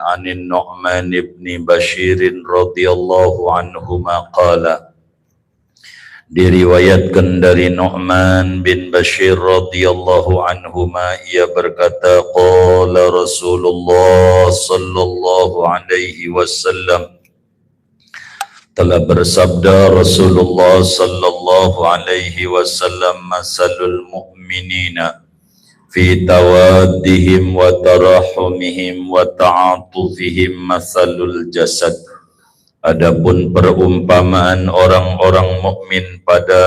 عن النعمان بن بشير رضي الله عنهما قال diriwayatkan dari Nu'man bin Bashir radhiyallahu anhuma ia berkata qala Rasulullah sallallahu alaihi wasallam telah bersabda Rasulullah sallallahu alaihi wasallam masalul mu'minina fi tawaddihim wa tarahumihim wa ta'atufihim masalul jasad. Adapun perumpamaan orang-orang mukmin pada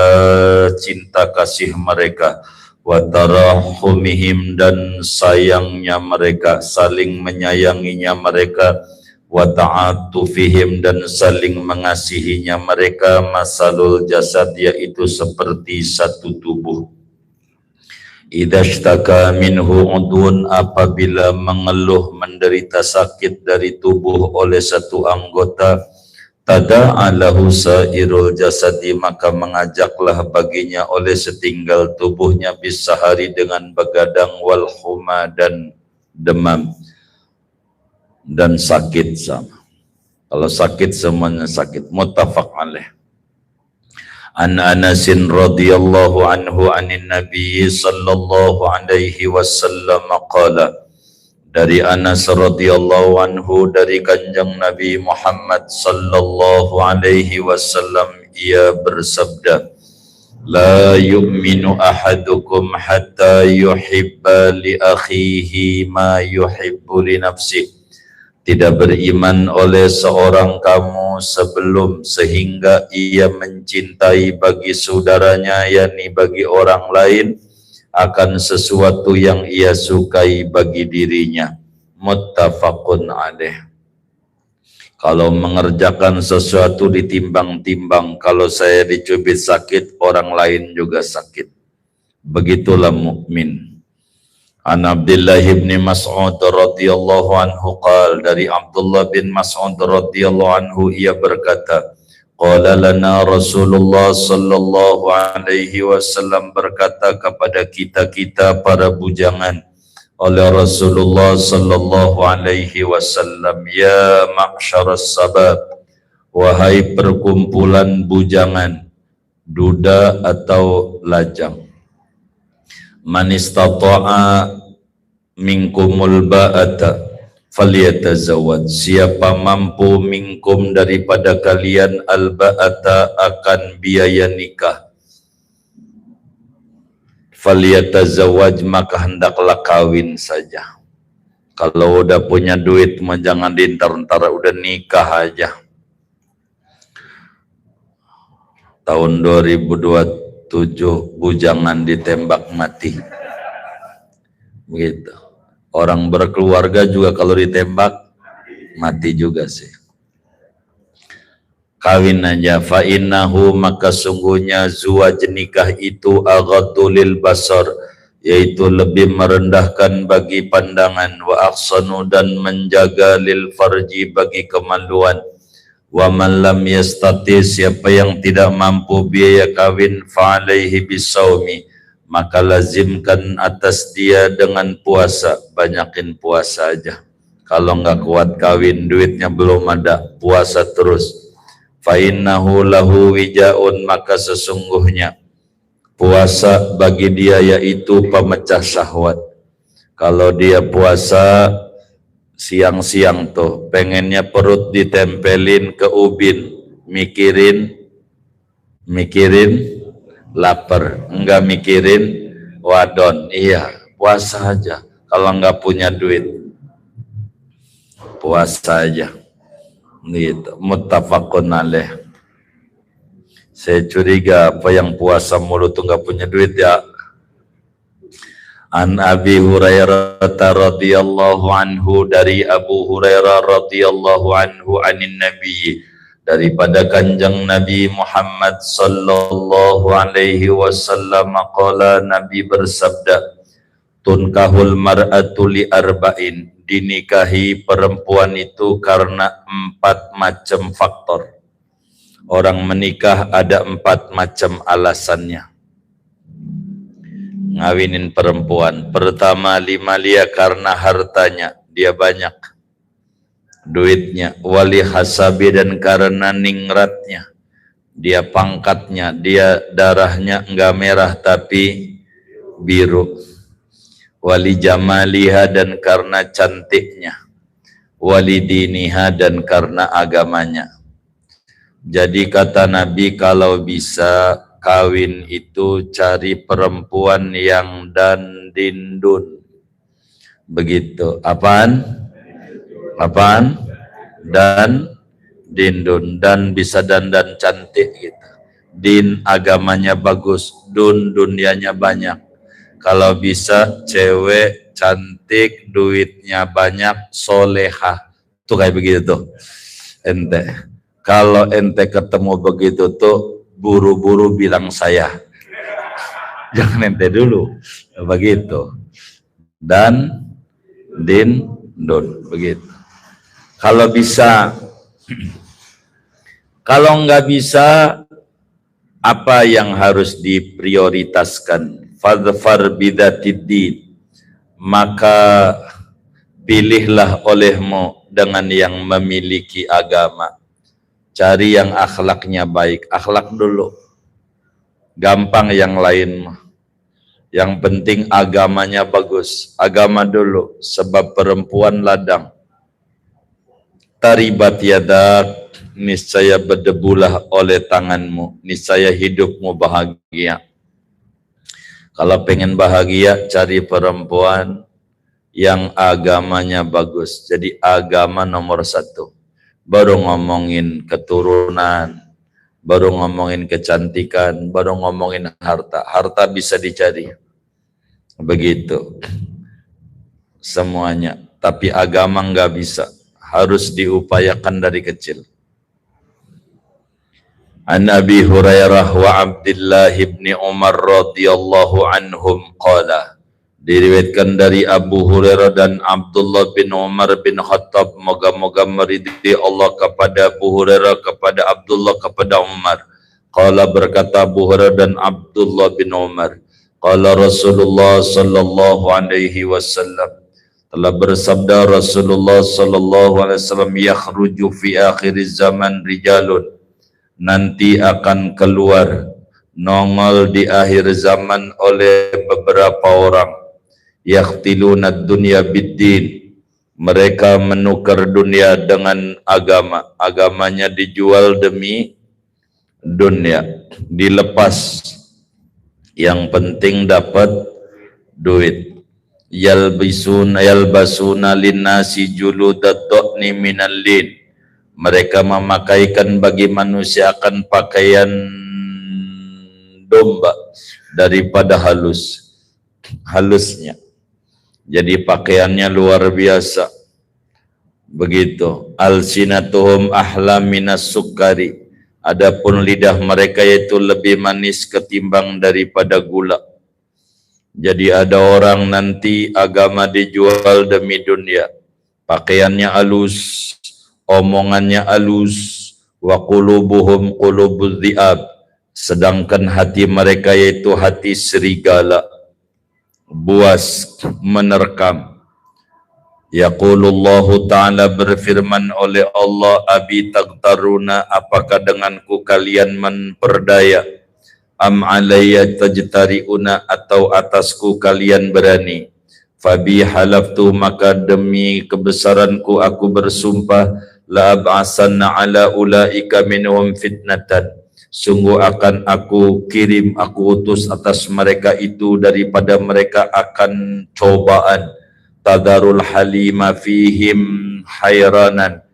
cinta kasih mereka, wa tarahumihim dan sayangnya mereka, saling menyayanginya mereka, wa ta'atufihim dan saling mengasihinya mereka, masalul jasad yaitu seperti satu tubuh. Idza ishtaka minhu udhun apabila mengeluh menderita sakit dari tubuh oleh satu anggota, tada'alahu sairul jasadi maka mengajaklah baginya oleh setinggal tubuhnya bisahari dengan begadang wal huma dan demam dan sakit sama. Kalau sakit semuanya sakit. Muttafaq alaih. An Anasin radhiyallahu anhu anin Nabi sallallahu alaihi wasallam qala dari Anas radhiyallahu anhu dari kanjeng Nabi Muhammad sallallahu alaihi wasallam ia bersabda la yu'minu ahadukum hatta yuhibba li akhihi ma yuhibbu li nafsihi. Tidak beriman oleh seorang kamu sebelum sehingga ia mencintai bagi saudaranya yakni bagi orang lain akan sesuatu yang ia sukai bagi dirinya. Muttafaqun alaih. Kalau mengerjakan sesuatu ditimbang-timbang, kalau saya dicubit sakit, orang lain juga sakit. Begitulah mukmin. An Abdullah bin Mas'ud radhiyallahu anhu qala dari Abdullah bin Mas'ud radhiyallahu anhu ia berkata qala lana Rasulullah sallallahu alaihi wasallam berkata kepada kita para bujangan oleh Rasulullah sallallahu alaihi wasallam ya ma'syaras sabab wahai perkumpulan bujangan duda atau lajang man istata'a minkumul ba'ata falyatazawwaj. Siapa mampu minkum daripada kalian al-ba'ata akan biaya nikah, falyatazawwaj maka hendaklah kawin saja. Kalau udah punya duit mah jangan diantar-antar, udah nikah aja. Tahun 2027 bujangan ditembak mati. Begitu. Orang berkeluarga juga kalau ditembak mati juga sih. Kawin aja. Fa innahu maka sungguhnya zuwaj nikah itu aghaddu lil basar yaitu lebih merendahkan bagi pandangan, wa ahsanu dan menjaga lil farji bagi kemaluan. Wa man lam yastati siapa yang tidak mampu biaya kawin fa alaihi bisawmi maka lazimkan atas dia dengan puasa, banyakin puasa aja. Kalau nggak kuat kawin duitnya belum ada, puasa terus. Fa innahu lahu wijaun maka sesungguhnya puasa bagi dia yaitu pemecah syahwat. Kalau dia puasa siang-siang tuh pengennya perut ditempelin ke ubin, mikirin lapar, enggak mikirin wadon. Iya, puasa aja. Kalau enggak punya duit, puasa aja. Gitu. Muttafaqun alaih. Saya curiga apa yang puasa mulu tuh enggak punya duit ya. An Abi Hurairah radhiyallahu anhu dari Abu Hurairah radhiyallahu anhu anin Nabi daripada kanjeng Nabi Muhammad sallallahu alaihi wasallam qala Nabi bersabda tunkahul mar'atu li arba'in dinikahi perempuan itu karena 4 macam faktor. Orang menikah ada 4 macam alasannya ngawinin perempuan. Pertama, limalia karena hartanya, dia banyak. duitnya, wali hasabi dan karena ningratnya, dia pangkatnya, dia darahnya enggak merah tapi biru, wali jamaliha dan karena cantiknya, wali diniha dan karena agamanya. Jadi kata Nabi, kalau bisa kawin itu cari perempuan yang dandindun. Begitu. Apaan? Apaan? Dan dindun. Dan bisa dandan cantik gitu. Din agamanya bagus, dun dunianya banyak. Kalau bisa cewek cantik, duitnya banyak, solehah. Tuh kayak begitu tuh. Ente. Kalau ente ketemu begitu tuh, buru-buru bilang saya. Jangan ente dulu. Begitu. Dan din dun begitu. Kalau bisa, kalau nggak bisa, apa yang harus diprioritaskan? Fadfar bidatid, maka pilihlah olehmu dengan yang memiliki agama. Cari yang akhlaknya baik, akhlak dulu. Gampang yang lain mah. Yang penting agamanya bagus, agama dulu, sebab perempuan ladang. Taribat yadak, niscaya berdebulah oleh tanganmu, niscaya hidupmu bahagia. Kalau pengen bahagia, cari perempuan yang agamanya bagus. Jadi agama nomor satu. Baru ngomongin keturunan, baru ngomongin kecantikan, baru ngomongin harta. Harta bisa dicari. Begitu. Semuanya. Tapi agama nggak bisa. Harus diupayakan dari kecil. An Abi Hurairah wa Abdullah ibn Umar radhiyallahu anhum qala, diriwayatkan dari Abu Hurairah dan Abdullah bin Umar bin Khattab, moga-moga meridai Allah kepada Abu Hurairah, kepada Abdullah, kepada Umar. Qala, berkata Abu Hurairah dan Abdullah bin Umar, qala Rasulullah sallallahu alaihi wasallam, telah bersabda Rasulullah sallallahu alaihi wasallam, yakhruju fi akhir zaman rijalun, nanti akan keluar, nongol di akhir zaman oleh beberapa orang, yakhtiluna dunya biddin, mereka menukar dunia dengan agama, agamanya dijual demi dunia, dilepas, yang penting dapat duit. Yalbasuna linnasi juludat du'ni minal lin, mereka memakaikan bagi manusia akan pakaian domba daripada halusnya. Jadi pakaiannya luar biasa. Begitu. Alsinatuhum ahla minas sukari, adapun lidah mereka itu lebih manis ketimbang daripada gula. Jadi ada orang nanti agama dijual demi dunia, pakaiannya halus, omongannya halus, wa qulubuhum qulubudz dhi'ab, sedangkan hati mereka yaitu hati serigala, buas menerkam. Yaqulullahu ta'ala, berfirman oleh Allah, abi tagtaruna, apakah denganku kalian memperdaya, am alayya tajtariuna, atau atasku kalian berani. Fabi halaftu, maka demi kebesaranku aku bersumpah, la ab'asanna ala ulaika minhum fitnatan, sungguh akan aku kirim, aku utus atas mereka itu daripada mereka akan cobaan, tadarul halima fihim hayranan,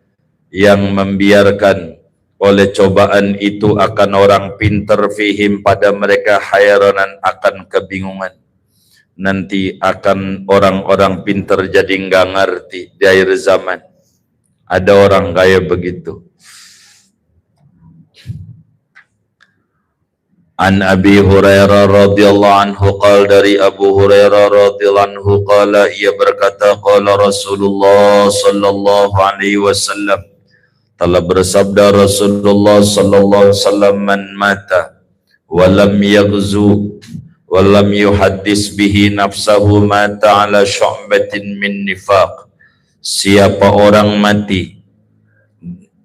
yang membiarkan oleh cobaan itu akan orang pintar, fihim pada mereka, hayranan akan kebingungan. Nanti akan orang-orang pintar jadi nggak ngerti di akhir zaman. Ada orang kayak begitu. An Abi Hurairah radhiyallahu anhu qala, dari Abu Hurairah radhiyallahu anhu qala, ia berkata, qala Rasulullah sallallahu alaihi wasallam, telah bersabda Rasulullah sallallahu alaihi wasallam, man mata wa lam yaghzu wa lam yuhaddis bihi nafsahu mata ala syu'batin min nifaq, siapa orang mati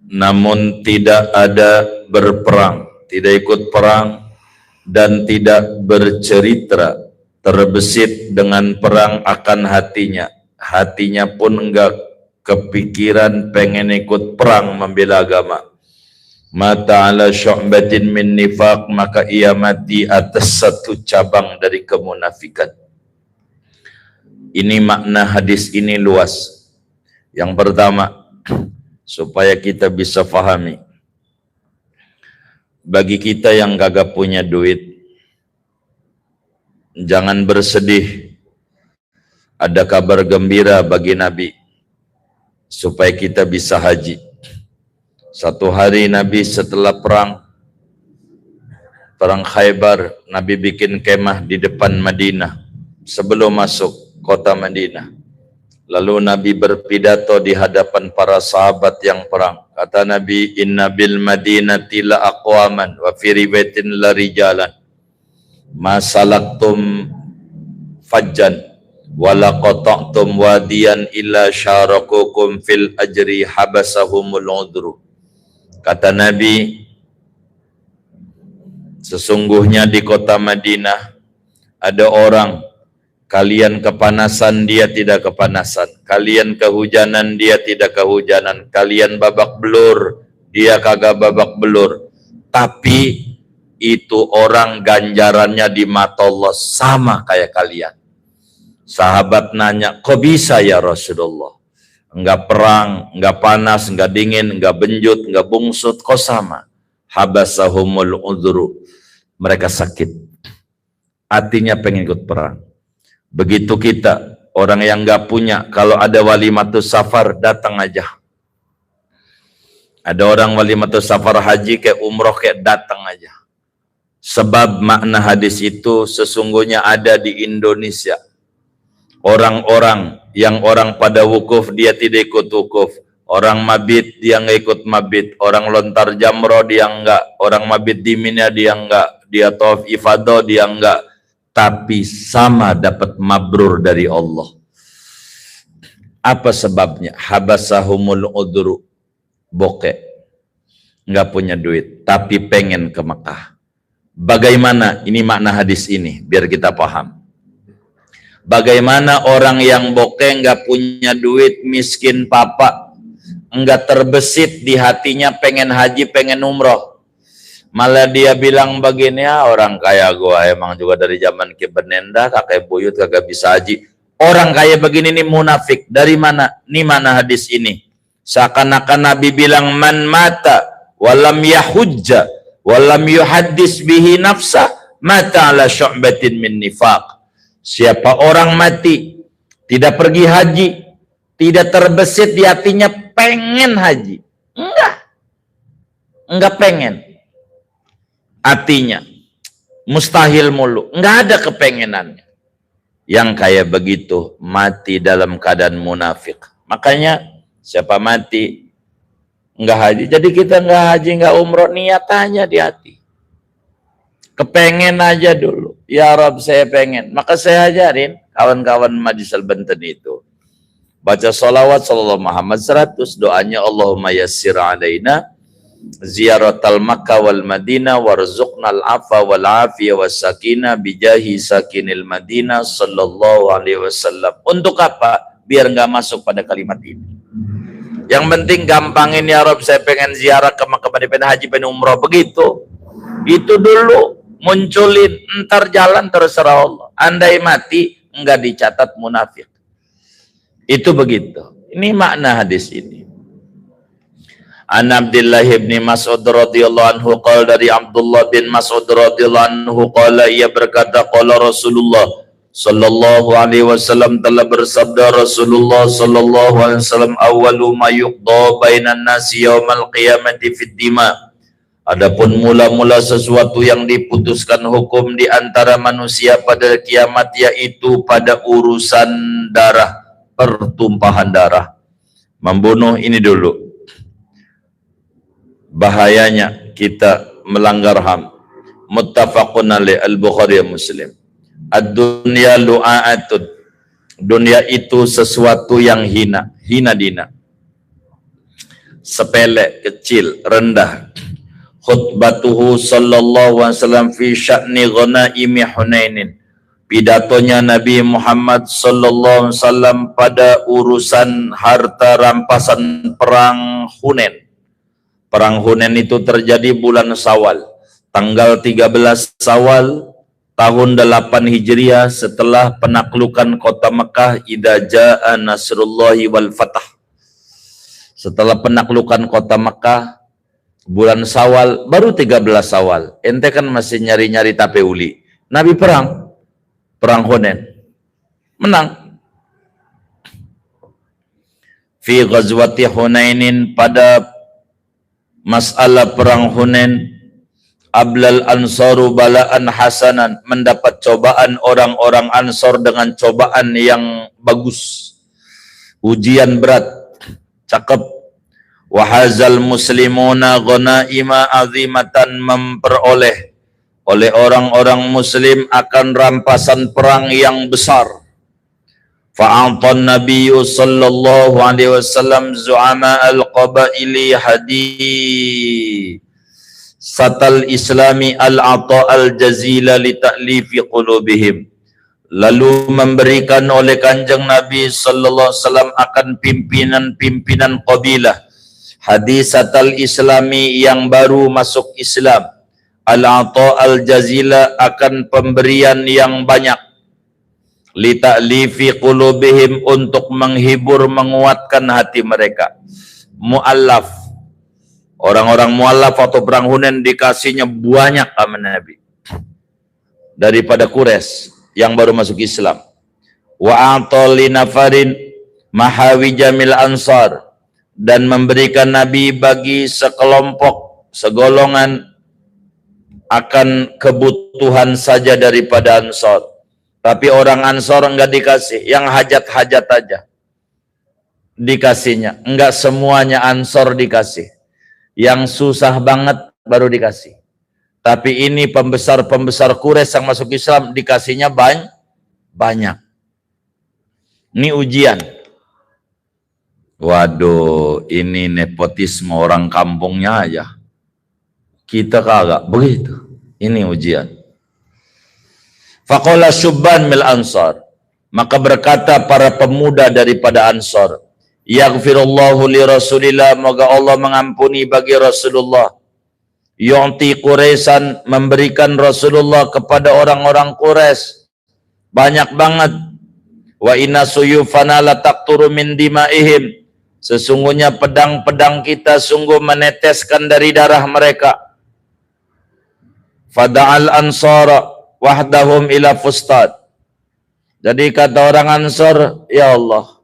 namun tidak ada berperang, tidak ikut perang dan tidak bercerita, terbesit dengan perang akan hatinya. Hatinya pun enggak kepikiran pengen ikut perang membela agama. Mata ala syu'batin min nifaq, maka ia mati atas satu cabang dari kemunafikan. Ini makna hadis ini luas. Yang pertama, supaya kita bisa fahami, bagi kita yang kagak punya duit, jangan bersedih. Ada kabar gembira bagi Nabi supaya kita bisa haji. Satu hari Nabi setelah perang Khaybar, Nabi bikin kemah di depan Madinah sebelum masuk kota Madinah. Lalu Nabi berpidato di hadapan para sahabat yang perang. Kata Nabi, inna bil madinati la aqwaman wa fi riwayatin la rijalan ma salaktum fajjan wa la qata'tum wadiyan illa syarakukum fil ajri habasahumul udru. Kata Nabi, sesungguhnya di kota Madinah ada orang, kalian kepanasan, dia tidak kepanasan. Kalian kehujanan, dia tidak kehujanan. Kalian babak belur, dia kagak babak belur. Tapi itu orang ganjarannya di mata Allah sama kayak kalian. Sahabat nanya, kok bisa ya Rasulullah? Enggak perang, enggak panas, enggak dingin, enggak benjut, enggak bungsut, kok sama? Habasahumul udhru. Mereka sakit. Hatinya pengen ikut perang. Begitu kita, orang yang enggak punya, kalau ada walimatus safar, datang aja. Ada orang walimatus safar haji kayak umroh kayak datang aja. Sebab makna hadis itu sesungguhnya ada di Indonesia. Orang-orang yang orang pada wukuf dia tidak ikut wukuf. Orang mabit dia nggak ikut mabit. Orang lontar jamroh dia enggak. Orang mabit di Mina dia enggak. Dia tawaf ifadah dia enggak. Tapi sama dapat mabrur dari Allah. Apa sebabnya? Habasahumul udru. Bokeh. Enggak punya duit. Tapi pengen ke Mekah. Bagaimana? Ini makna hadis ini. Biar kita paham. Bagaimana orang yang bokeh nggak punya duit, miskin papa, nggak terbesit di hatinya pengen haji, pengen umroh. Malah dia bilang begini, ya orang kaya gua emang juga dari zaman Kibenenda, kakek buyut kagak bisa haji. Orang kaya begini nih munafik. Dari mana? Ini mana hadis ini? Seakan-akan Nabi bilang, man mata walam yahujja walam yuhaddis bihi nafsa mata ala syu'batin min nifaq. Siapa orang mati, tidak pergi haji, tidak terbesit di hatinya pengen haji. Enggak pengen. Hatinya, mustahil mulu, enggak ada kepengenannya. Yang kayak begitu, mati dalam keadaan munafik. Makanya, siapa mati, enggak haji. Jadi kita enggak haji, enggak umroh, niatannya di hati. Kepengen aja dulu. Ya Rabb saya pengen. Maka saya ajarin kawan-kawan Majlis Al-Banten itu. Baca salawat sallallahu Muhammad 100. Doanya Allahumma yassir alaina ziyaratal Makkah wal Madinah warzuqnal afa wal afiyah was sakinah bijahi sakinil Madinah sallallahu alaihi wasallam. Untuk apa? Biar nggak masuk pada kalimat ini. Yang penting gampangin ya Rabb saya pengen ziarah ke Makkah, pengen haji, pengen umroh. Begitu. Itu dulu. Munculin, entar jalan terserah Allah. Andai mati, enggak dicatat munafik. Itu begitu. Ini makna hadis ini. An Abdullah bin Mas'ud radhiyallahu anhu qala, dari Abdullah bin Mas'ud radhiyallahu anhu qala, ia berkata qala Rasulullah sallallahu alaihi wasallam, telah bersabda Rasulullah sallallahu alaihi wasallam, awwalu ma yuqda bainan nasi yaumal qiyamati fid dima. Adapun mula-mula sesuatu yang diputuskan hukum di antara manusia pada kiamat, yaitu pada urusan darah, pertumpahan darah. Membunuh ini dulu. Bahayanya kita melanggar HAM. Muttafaqun alaih, Al-Bukhari Muslim. Ad-dunya lu'a'atun. Dunia itu sesuatu yang hina, hina dina. sepele, kecil, rendah. Khutbatuhu sallallahu alaihi wasallam fi sya'ni ghanaimi Hunainin. Pidatonya Nabi Muhammad sallallahu alaihi wasallam pada urusan harta rampasan perang Hunain. Perang Hunain itu terjadi bulan Syawal, tanggal 13 Syawal tahun 8 Hijriah setelah penaklukan kota Mekah, idza jaa nasrullahi wal fath. Setelah penaklukan kota Mekah bulan Syawal, baru 13 Syawal. Ente kan masih nyari-nyari tape uli. Nabi perang Hunain. Menang. Fi ghazwati Hunainin, pada masalah perang Hunain, ablal ansaru balaan hasanan, mendapat cobaan orang-orang Ansor dengan cobaan yang bagus. Ujian berat, cakep. Wahazal muslimuna ghanaima azimatan, memperoleh oleh orang-orang muslim akan rampasan perang yang besar. Fa'atan nabiyyu sallallahu alaihi wasallam zu'ama al-qabaili satal islami al-ata al-jazila li ta'lifi qulubihim. Lalu memberikan oleh Kanjeng Nabi sallallahu alaihi wasallam akan pimpinan-pimpinan qabilah hadisatal islami yang baru masuk Islam, al-ata al-jazila akan pemberian yang banyak, li ta'lifi qulubihim untuk menghibur menguatkan hati mereka. Mu'allaf, orang-orang mu'allaf atau perang Hunain dikasihnya banyak sama Nabi daripada Quraisy yang baru masuk Islam. Wa a'ta nafarin mahawi jamil ansar, dan memberikan Nabi bagi sekelompok, segolongan akan kebutuhan saja daripada Ansor. Tapi orang Ansor enggak dikasih, yang hajat-hajat aja dikasihnya. Enggak semuanya Ansor dikasih. Yang susah banget baru dikasih. Tapi ini pembesar-pembesar Quraisy yang masuk Islam dikasihnya banyak. Ini ujian. Waduh, ini nepotisme orang kampungnya aja. Kita kagak begitu. Ini ujian. Faqala syubban mil ansar, maka berkata para pemuda daripada Ansar, yaghfirullahu li Rasulillah, moga Allah mengampuni bagi Rasulullah. Yu'ti Quraisyan, memberikan Rasulullah kepada orang-orang Quraisy banyak banget. Wa inna suyufana la taqturu min dimaihim, sesungguhnya pedang-pedang kita sungguh meneteskan dari darah mereka. Fada'al ansara wahdahum ila fustad. Jadi kata orang Ansar, ya Allah,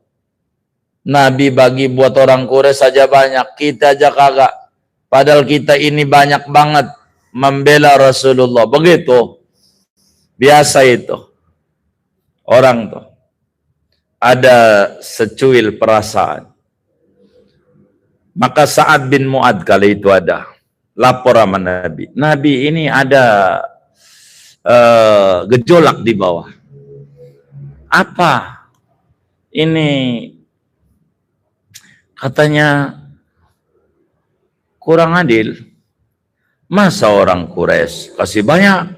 Nabi bagi buat orang Quraisy saja banyak, kita aja kagak. Padahal kita ini banyak banget membela Rasulullah. Begitu. Biasa itu. Orang tuh ada secuil perasaan. Maka Sa'ad bin Mu'ad kali itu ada lapor sama Nabi. Nabi ini ada gejolak di bawah. Apa? Ini katanya kurang adil. Masa orang Quraisy kasih banyak,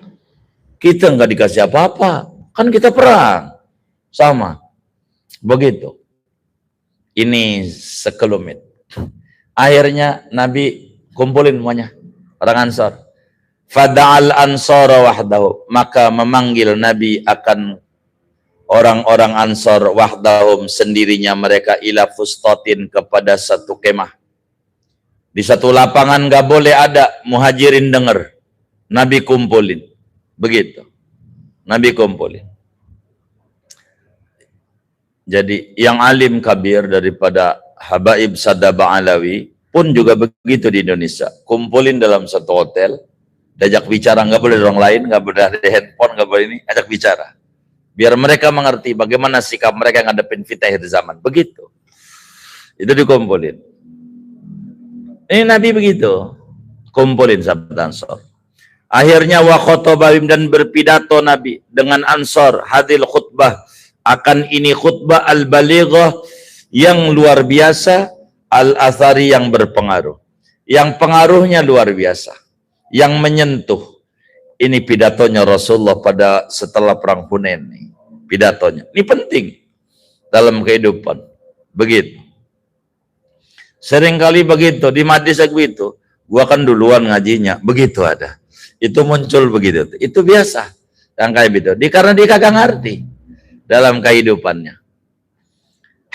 kita nggak dikasih apa-apa? Kan kita perang. Sama. Begitu. Ini sekelumit. Akhirnya Nabi kumpulin semuanya orang Ansar. Fada'al ansara wahdahu, maka memanggil Nabi akan orang-orang Ansar wahdahum, sendirinya mereka, ila fustatin, kepada satu kemah. Di satu lapangan gak boleh ada muhajirin dengar. Nabi kumpulin. Begitu. Nabi kumpulin. Jadi yang alim kabir daripada Habaib Sadaba Alawi pun juga begitu di Indonesia. Kumpulin dalam satu hotel, diajak bicara, nggak boleh orang lain, nggak boleh ada handphone, nggak boleh ini, ajak bicara. Biar mereka mengerti bagaimana sikap mereka ngadepin fitnah akhir zaman. Begitu. Itu dikumpulin. Ini Nabi begitu. Kumpulin sahabat Ansar. Akhirnya wa khotobahim, dan berpidato Nabi dengan Ansar, hadil khutbah, akan ini khutbah al-balighah yang luar biasa, al-athari yang berpengaruh, yang pengaruhnya luar biasa, yang menyentuh. Ini pidatonya Rasulullah pada setelah perang Hunain nih. Pidatonya. Ini penting dalam kehidupan. Begitu. Seringkali begitu, di majlis begitu. Gua kan duluan ngajinya, begitu ada. Itu muncul begitu. Itu biasa. Yang kayak gitu. Karena dia kagak ngerti dalam kehidupannya.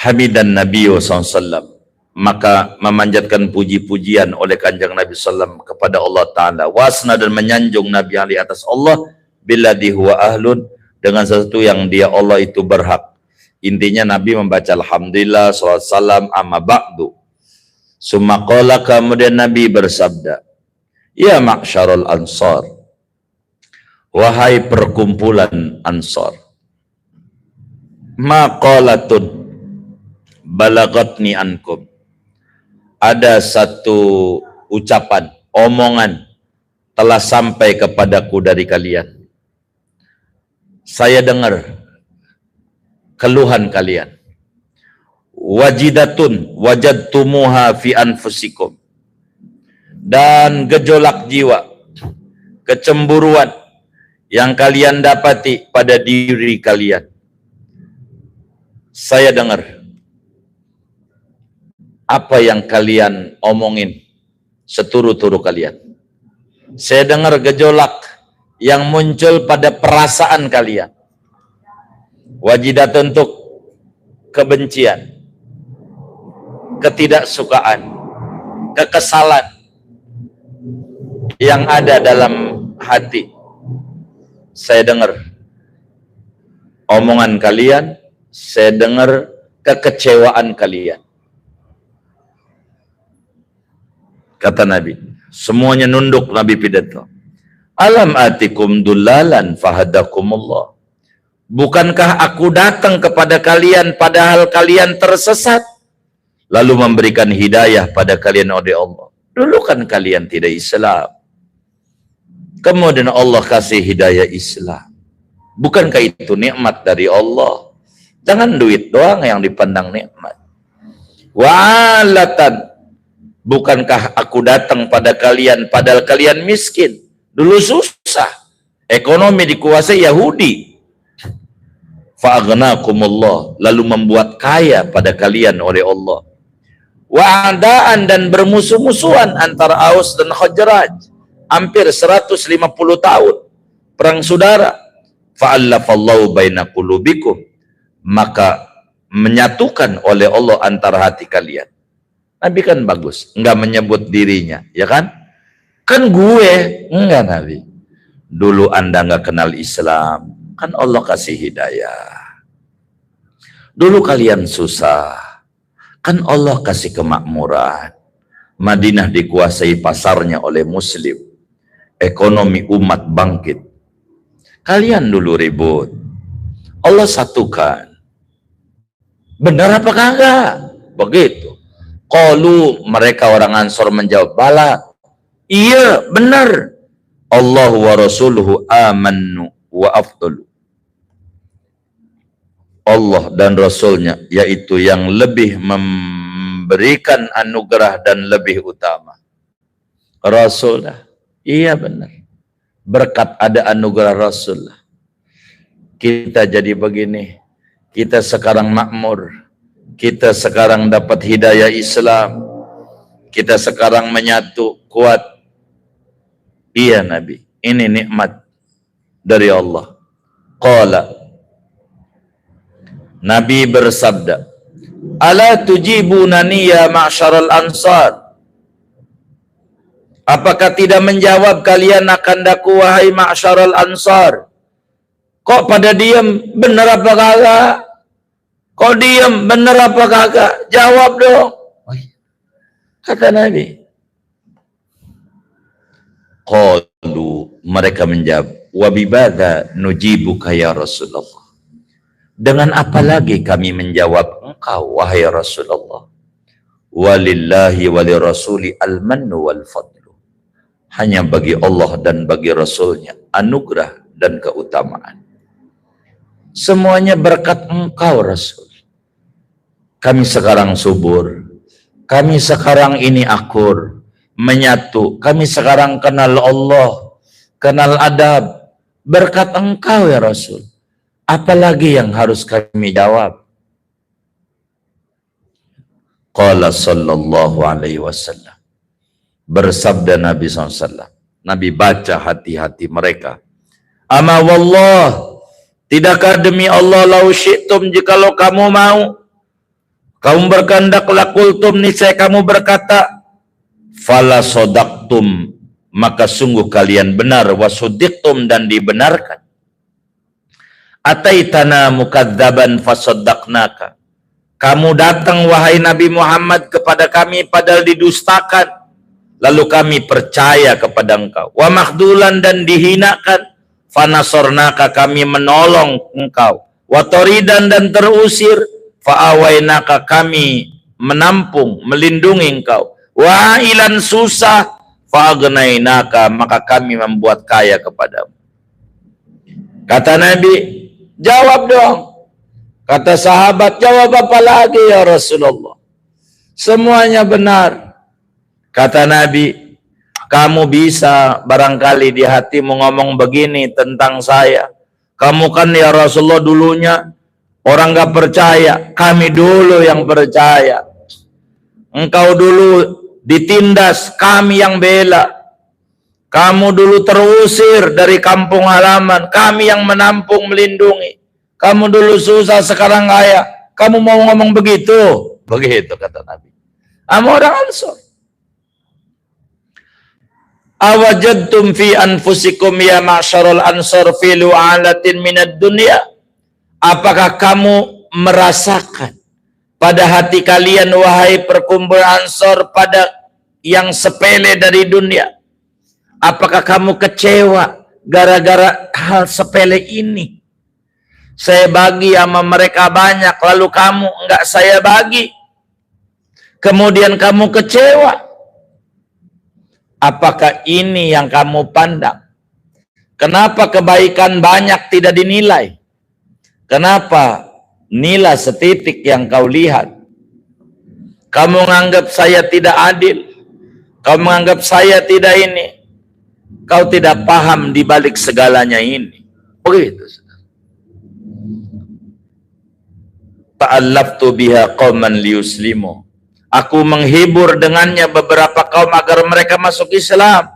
Hamidan Nabi SAW. Maka memanjatkan puji-pujian oleh kanjeng Nabi SAW kepada Allah Ta'ala. Wasna dan menyanjung Nabi Ali atas Allah. Billadhi huwa ahlun. Dengan sesuatu yang dia Allah itu berhak. Intinya Nabi membaca Alhamdulillah, salawat salam, amma ba'du. Summa qala, kemudian Nabi bersabda, ya ma'syarul ansar, wahai perkumpulan ansar, maqalatun balagatni ankum, ada satu ucapan, omongan telah sampai kepadaku dari kalian. Saya dengar keluhan kalian. Wajidatun wajadtumuha fi anfusikum, dan gejolak jiwa, kecemburuan yang kalian dapati pada diri kalian. Saya dengar apa yang kalian omongin seturu-turu kalian. Saya dengar gejolak yang muncul pada perasaan kalian. Wajidatun untuk kebencian, ketidaksukaan, kekesalan yang ada dalam hati. Saya dengar omongan kalian, saya dengar kekecewaan kalian. Kata Nabi, semuanya nunduk. Nabi pidato, alam atikum dullalan fahadakumullah. Bukankah aku datang kepada kalian padahal kalian tersesat, lalu memberikan hidayah pada kalian oleh Allah. Dulu kan kalian tidak Islam, kemudian Allah kasih hidayah Islam. Bukankah itu nikmat dari Allah? Jangan duit doang yang dipandang nikmat. Wa'alatan, bukankah aku datang pada kalian padahal kalian miskin? Dulu susah, ekonomi dikuasai Yahudi. Fa'agnakumullah, lalu membuat kaya pada kalian oleh Allah. Wa'adaan, dan bermusuh-musuhan antara Aus dan Khazraj, hampir 150 tahun perang saudara. Fa'allafallahu baina qulubikum, maka menyatukan oleh Allah antara hati kalian. Nabi kan bagus, enggak menyebut dirinya, ya kan? Kan gue, enggak Nabi. Dulu Anda enggak kenal Islam, kan Allah kasih hidayah. Dulu kalian susah, kan Allah kasih kemakmuran. Madinah dikuasai pasarnya oleh Muslim, ekonomi umat bangkit. Kalian dulu ribut, Allah satukan. Benar apa kagak? Begitu. Qalu, mereka orang Ansor menjawab, bala, iya benar. Allah wa rasuluhu amannu wa afdalu. Allah dan Rasulnya, yaitu yang lebih memberikan anugerah dan lebih utama. Rasul dah. Iya benar. Berkat ada anugerah Rasul. Kita jadi begini. Kita sekarang makmur. Kita sekarang dapat hidayah Islam. Kita sekarang menyatu, kuat. Iya Nabi. Ini nikmat dari Allah. Qala, Nabi bersabda, ala tujibunani ya ma'syaral ansar. Apakah tidak menjawab kalian akan daku wahai ma'syaral ansar? Kok pada diam? Bener apa kagak? Kok diam? Bener apa kagak? Jawab dong. Kata Nabi. Qalu, mereka menjawab, wa bibadza nujibuka ya Rasulullah. Dengan apa lagi kami menjawab engkau wahai Rasulullah? Walillahi walirasuli al-mannu wal fadlu. Hanya bagi Allah dan bagi Rasulnya anugerah dan keutamaan. Semuanya berkat engkau Rasul. Kami sekarang subur, Kami sekarang ini akur, menyatu. Kami sekarang kenal Allah, kenal adab. Berkat engkau ya Rasul. Apalagi yang harus kami jawab? Qala sallallahu alaihi wasallam. Bersabda Nabi SAW. Nabi baca hati-hati mereka. Ama wallah, tidakkah demi Allah lau syi'tum, jikalau kamu mau, kamu berkehendak lakultum, niscaya kamu berkata, fala sodaktum, maka sungguh kalian benar, wasudiktum, dan dibenarkan. Ataitana mukadzaban fasaddaqnaka, kamu datang wahai Nabi Muhammad kepada kami padahal didustakan, lalu kami percaya kepada engkau. Wa makhdulan, dan dihinakan, fanasornaka, kami menolong engkau. Wa toridan, dan terusir, fa'awainaka, kami menampung, melindungi engkau. Wa ilan, susah, fa'agnainaka, maka kami membuat kaya kepadamu. Kata Nabi, jawab dong. Kata sahabat, jawab apa lagi ya Rasulullah? Semuanya benar. Kata Nabi, kamu bisa barangkali di hatimu ngomong begini tentang saya. Kamu kan ya Rasulullah dulunya orang gak percaya. Kami dulu yang percaya. Engkau dulu ditindas, kami yang bela. Kamu dulu terusir dari kampung halaman, kami yang menampung, melindungi. Kamu dulu susah, sekarang kaya. Kamu mau ngomong begitu? Begitu kata Nabi. Sama orang Ansor. Awajadtum fi anfusikum ya ma'syarul ansar fi lu'alatin minad dunya. Apakah kamu merasakan pada hati kalian wahai perkumpulan Ansor pada yang sepele dari dunia? Apakah kamu kecewa gara-gara hal sepele ini? Saya bagi sama mereka banyak, lalu kamu enggak saya bagi. Kemudian kamu kecewa. Apakah ini yang kamu pandang? Kenapa kebaikan banyak tidak dinilai? Kenapa nilai setitik yang kau lihat? Kamu menganggap saya tidak adil. Kau menganggap saya tidak ini. Kau tidak paham di balik segalanya ini. Begitu. Ta'allaftu biha qauman liyuslimu. Aku menghibur dengannya beberapa kaum agar mereka masuk Islam.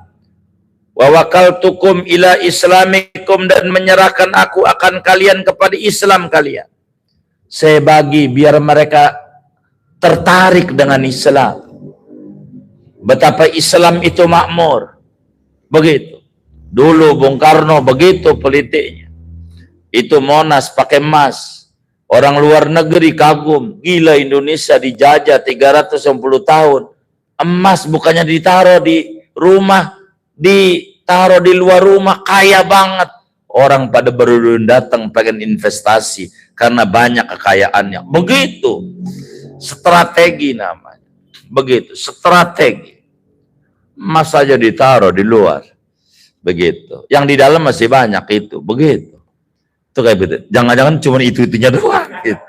Wa wakaltukum ila islamikum, dan menyerahkan aku akan kalian kepada Islam kalian. Saya bagi biar mereka tertarik dengan Islam. Betapa Islam itu makmur. Begitu. Dulu Bung Karno begitu politiknya. Itu Monas pakai emas. Orang luar negeri kagum, gila Indonesia dijajah 360 tahun. Emas bukannya ditaruh di rumah, ditaruh di luar rumah, kaya banget. Orang pada berulang datang pengen investasi karena banyak kekayaannya. Begitu. Strategi namanya. Begitu, strategi. Emas saja ditaruh di luar. Begitu. Yang di dalam masih banyak itu. Begitu. Itu kayak begitu. Jangan-jangan cuma itu-itunya doang. Gitu.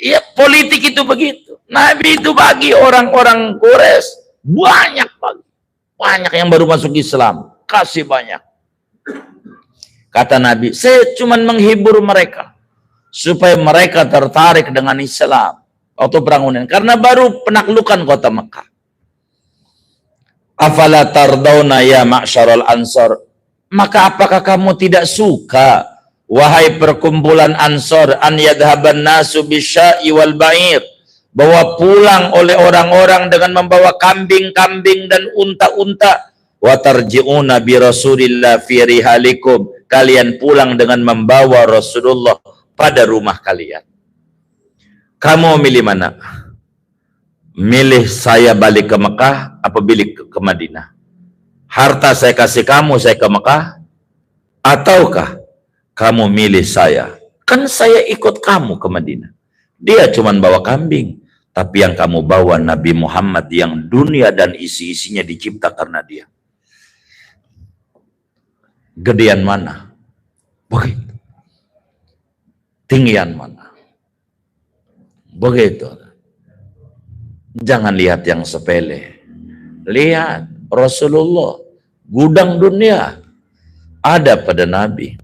Ya, politik itu begitu. Nabi itu bagi orang-orang Quraisy banyak bagi. Banyak yang baru masuk Islam. Kasih banyak. Kata Nabi, saya cuma menghibur mereka. Supaya mereka tertarik dengan Islam. Waktu perang Hunain. Karena baru penaklukan kota Mekah. Afala tardawna ya ma'syarul ansar. Maka apakah kamu tidak suka, wahai perkumpulan Ansor, an yadhaban nasu bisya'i wal ba'ir, bahwa pulang oleh orang-orang dengan membawa kambing-kambing dan unta-unta, wa tarji'una bi Rasulillah fi rihalikum, kalian pulang dengan membawa Rasulullah pada rumah kalian. Kamu milih mana? Milih saya balik ke Mekah apa balik ke Madinah? Harta saya kasih kamu, saya ke Mekah, ataukah kamu milih saya? Kan saya ikut kamu ke Madinah. Dia cuma bawa kambing, tapi yang kamu bawa Nabi Muhammad yang dunia dan isi-isinya dicipta karena dia. Gedean mana? Begitu. Tinggian mana? Begitu. Jangan lihat yang sepele. Lihat Rasulullah, gudang dunia ada pada Nabi.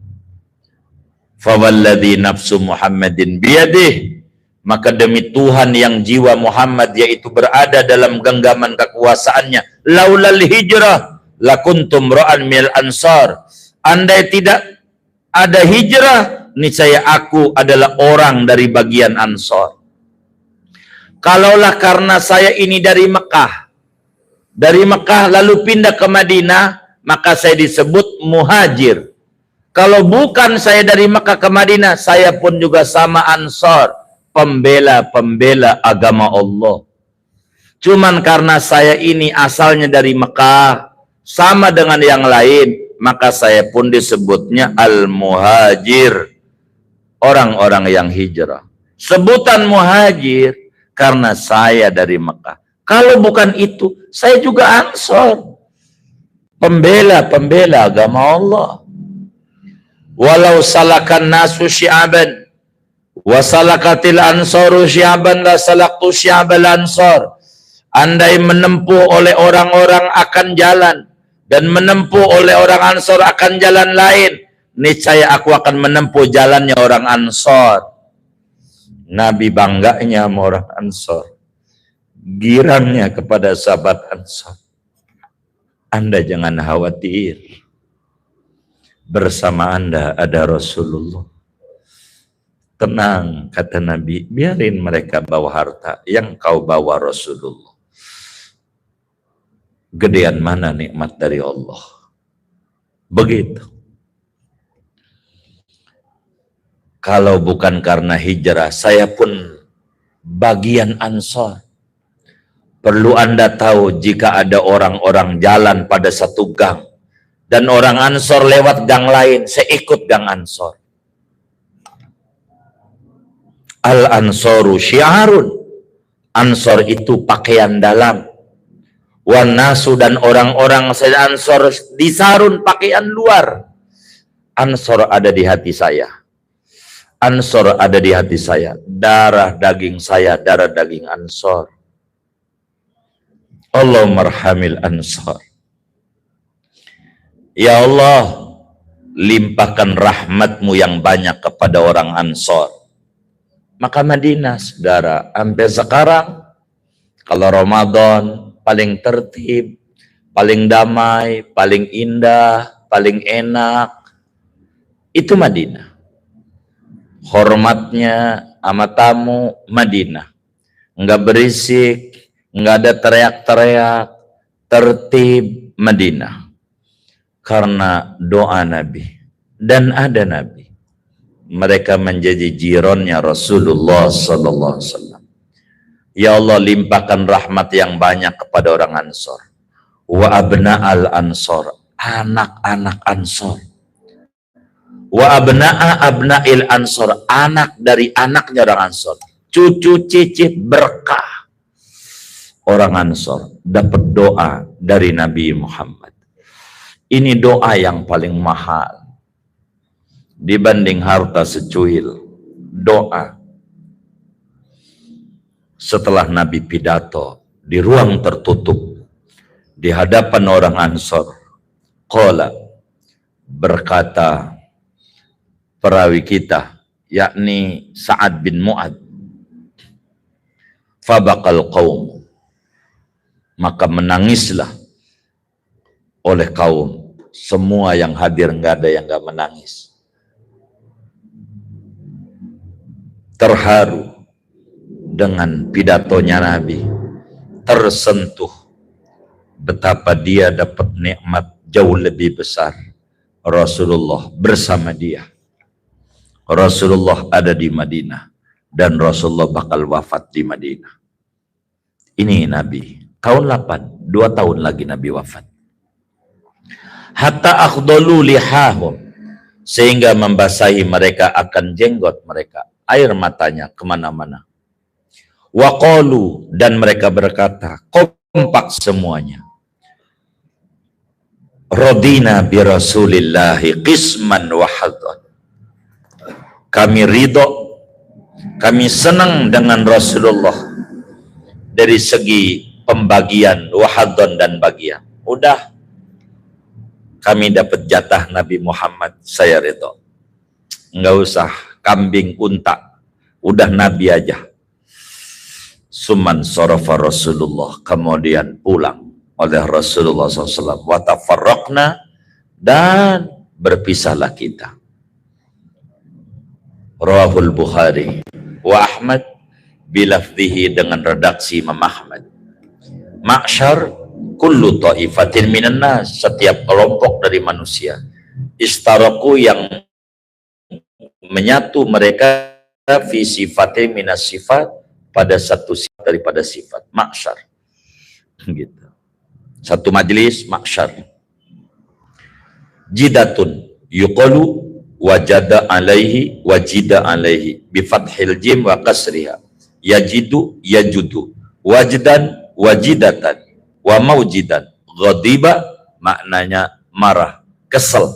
Fawalladhi nafsu Muhammadin biyadih, maka demi Tuhan yang jiwa Muhammad yaitu berada dalam genggaman kekuasaannya, laulal hijrah lakuntum ra'an minal ansar, andai tidak ada hijrah, niscaya aku adalah orang dari bagian Ansor. Kalaulah karena saya ini dari Mekah lalu pindah ke Madinah, maka saya disebut muhajir. Kalau bukan saya dari Mekah ke Madinah, saya pun juga sama Ansor, pembela agama Allah. Cuman karena saya ini asalnya dari Mekah, sama dengan yang lain, maka saya pun disebutnya al-muhajir, orang-orang yang hijrah. Sebutan muhajir karena saya dari Mekah. Kalau bukan itu, saya juga Ansor, pembela agama Allah. Walau salakan nasu syi'aban wa salakatil ansaru syi'aban la salaktu syi'abal ansar. Andai menempuh oleh orang-orang akan jalan dan menempuh oleh orang Ansor akan jalan lain, niscaya aku akan menempuh jalannya orang Ansor. Nabi bangganya sama orang Ansor, girangnya kepada sahabat Ansor. Anda jangan khawatir, bersama Anda ada Rasulullah. Tenang, kata Nabi, biarin mereka bawa harta, yang kau bawa Rasulullah. Gedean mana nikmat dari Allah. Begitu. Kalau bukan karena hijrah, saya pun bagian Ansor. Perlu Anda tahu, jika ada orang-orang jalan pada satu gang dan orang Ansor lewat gang lain, saya ikut gang Ansor. Al-Ansoru syiarun, Ansor itu pakaian dalam. Wan nasu, dan orang-orang saya Ansor disarun pakaian luar. Ansor ada di hati saya. Ansor ada di hati saya. Darah daging saya, darah daging Ansor. Allahumma arhamil Ansor. Ya Allah, limpahkan rahmatmu yang banyak kepada orang Ansor. Maka Madinah, saudara, sampai sekarang kalau Ramadan paling tertib, paling damai, paling indah, paling enak, itu Madinah. Hormatnya sama tamu Madinah. Enggak berisik, enggak ada teriak-teriak, tertib Madinah. Karena doa Nabi. Dan ada Nabi. Mereka menjadi jironnya Rasulullah sallallahu alaihi wasallam. Ya Allah, limpahkan rahmat yang banyak kepada orang Ansor. Wa abna'al Ansor, anak-anak Ansor. Wa abna'a abna'il Ansor, anak dari anaknya orang Ansor. Cucu cicit berkah orang Ansor dapat doa dari Nabi Muhammad. Ini doa yang paling mahal dibanding harta secuil. Doa setelah Nabi pidato di ruang tertutup di hadapan orang Ansor, qala, berkata perawi kita yakni Sa'ad bin Mu'ad, fabaqal qaum, maka menangislah oleh kaum. Semua yang hadir, nggak ada yang nggak menangis. Terharu dengan pidatonya Nabi, tersentuh betapa dia dapat nikmat jauh lebih besar. Rasulullah bersama dia. Rasulullah ada di Madinah dan Rasulullah bakal wafat di Madinah. Ini Nabi tahun 8, 2 tahun lagi Nabi wafat. Hatta akhdalu lihahum, sehingga membasahi mereka akan jenggot mereka, air matanya kemana-mana. Waqalu, dan mereka berkata, kompak semuanya, radina bi Rasulillahi qisman wa hadhan, kami ridho, kami senang dengan Rasulullah dari segi pembagian, wahadon dan bagian. Udah, kami dapat jatah Nabi Muhammad, saya ridho. Nggak usah kambing unta, udah Nabi aja. Suman sorofa Rasulullah, kemudian pulang oleh Rasulullah SAW. Watafarraqna, dan berpisahlah kita. Rawahul Bukhari wa Ahmad bilafdhihi, dengan redaksi Imam Ahmad. Ma'syar kullu ta'ifatin minan nas, setiap kelompok dari manusia. Istaraku, yang menyatu mereka, fi sifatin minas sifat, pada satu sifat daripada sifat. Ma'syar. Gitu. Satu majlis, ma'syar. Jidatun yuqalu wajada alaihi wajida alaihi bifathil jim wa kasriha, yajidu yajudu, wajdan wajidatan, wa maujidan. Ghadiba maknanya marah, kesel.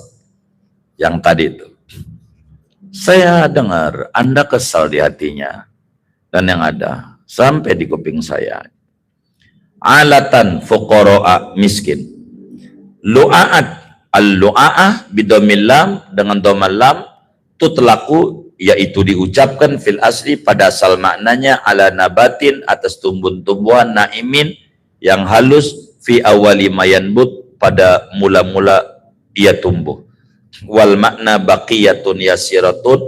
Yang tadi itu saya dengar Anda kesal di hatinya, dan yang ada sampai di kuping saya. Alatan fuqara'a, miskin. Lu'a'at, al-lu'a'ah bidomil lam, dengan domal lam, tutlaku, yaitu diucapkan fil asli pada asal maknanya, ala nabatin, atas tumbuh-tumbuhan, naimin, yang halus, fi awali mayanbut, pada mula-mula ia tumbuh. Wal makna baqiyatun yasiratun,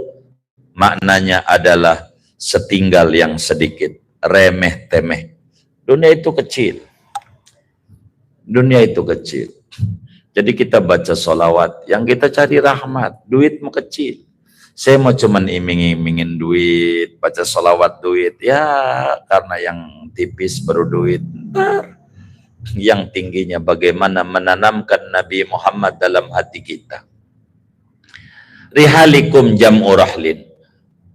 maknanya adalah setinggal yang sedikit, remeh temeh. Dunia itu kecil, dunia itu kecil. Jadi kita baca sholawat, yang kita cari rahmat, duit mau kecil. Saya mau cuman iming-imingin duit, baca sholawat duit, ya karena yang tipis baru duit. Bentar. Yang tingginya bagaimana menanamkan Nabi Muhammad dalam hati kita. Rihalikum jam'u rahlin,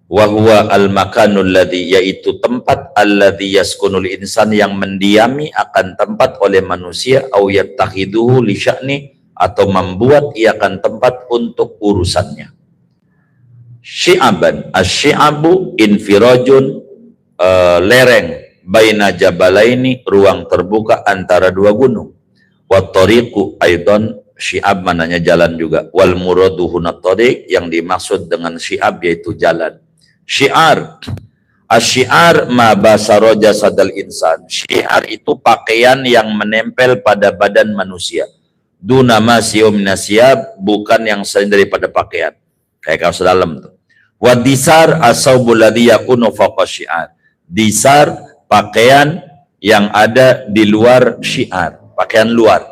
wa huwa al-makanul ladzi, yaitu tempat alladzi yaskunul insan, yang mendiami akan tempat oleh manusia, au yattakhiduhu li sya'ni, atau membuat ia akan tempat untuk urusannya. Syi'aban, asy-syi'abu infirajun, lereng, baina jabalaini, ruang terbuka antara dua gunung. Wa tariqu aidan, syi'ab mananya jalan juga. Wal muradu hunat tariq, yang dimaksud dengan syi'ab yaitu jalan. Syiar, asyiar ma basaro jasadal insan. Syiar itu pakaian yang menempel pada badan manusia. Duna ma siyum nasyab, bukan yang selain daripada pakaian. Kayak kaos dalam tuh. Wadisar asaubul ladzi yakunu fawqa syiar. Disar, pakaian yang ada di luar syiar, pakaian luar.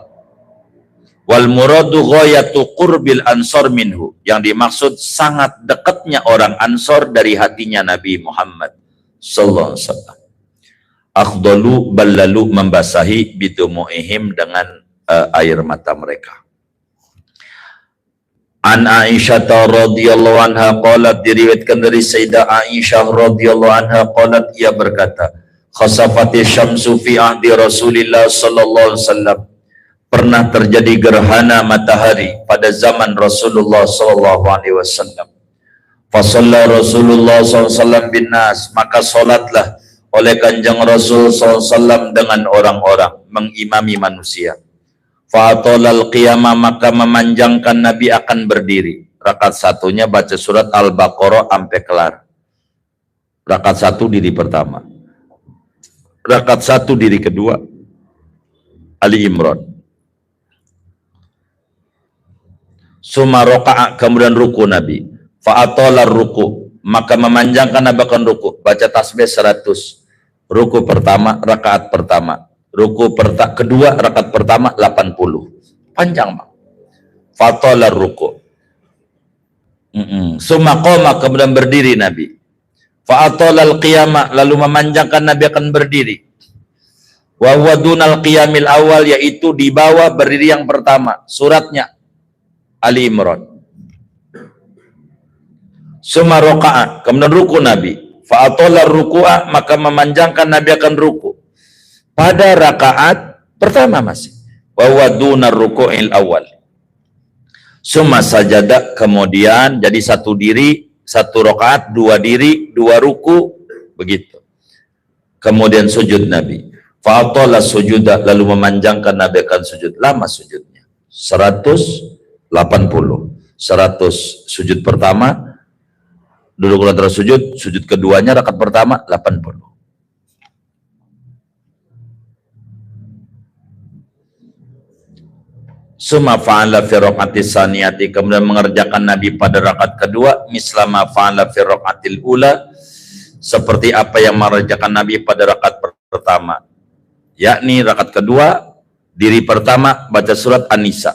Wal muradu ghayatu qurbil ansor minhu, yang dimaksud sangat dekatnya orang Ansor dari hatinya Nabi Muhammad sallallahu alaihi wasallam. Akhdalu ballalu, membasahi, bidumu'ihim, dengan air mata mereka. An Aisyah radhiyallahu anha qalat, diriwayatkan dari Sayyidah Aisyah radhiyallahu anha qalat, ia berkata, khasafati syamsu fi ahdi Rasulillah sallallahu alaihi wasallam, pernah terjadi gerhana matahari pada zaman Rasulullah sallallahu alaihi wasallam. Fa shalla Rasulullah sallallahu alaihi wasallam bin nas, maka salatlah oleh Kanjeng Rasul sallallahu alaihi wasallam dengan orang-orang, mengimami manusia. Fa atalal qiyamah, maka memanjangkan Nabi akan berdiri. Rakaat satunya baca surat Al-Baqarah sampai kelar. Rakaat satu diri pertama. Rakaat satu diri kedua Ali Imran. Summa raka'a, kemudian ruku Nabi. Fa atalar ruku, maka memanjangkan Nabi akan ruku. Baca tasbih 100. Ruku pertama, rakaat pertama. Ruku kedua, rakaat pertama 80. Panjang, Bang. Fa atalar ruku. Summa qama, kemudian berdiri Nabi. Fa atalal qiyamah, lalu memanjangkan Nabi akan berdiri. Wa huwa dunal qiyamil awal, yaitu di bawah berdiri yang pertama. Suratnya Ali Imran. Summa raka'a, kemudian ruku Nabi. Fa atala ruku'a, maka memanjangkan Nabi akan ruku. Pada rakaat pertama masih. Wa huwa dunar ruku'il awal. Summa sajada, kemudian jadi satu diri, satu rakaat, dua diri, dua ruku, begitu. Kemudian sujud Nabi. Fa'atala sujuda, lalu memanjangkan Nabi akan sujud. Lama sujudnya. 180. 100 sujud pertama, duduk antara sujud, sujud keduanya rakaat pertama 80. Summa fa'ala fi raqatis saniyati, kemudian mengerjakan Nabi pada rakaat kedua mislama fa'ala fi raqatil ula, seperti apa yang mengerjakan Nabi pada rakaat pertama, yakni rakaat kedua diri pertama baca surat An-Nisa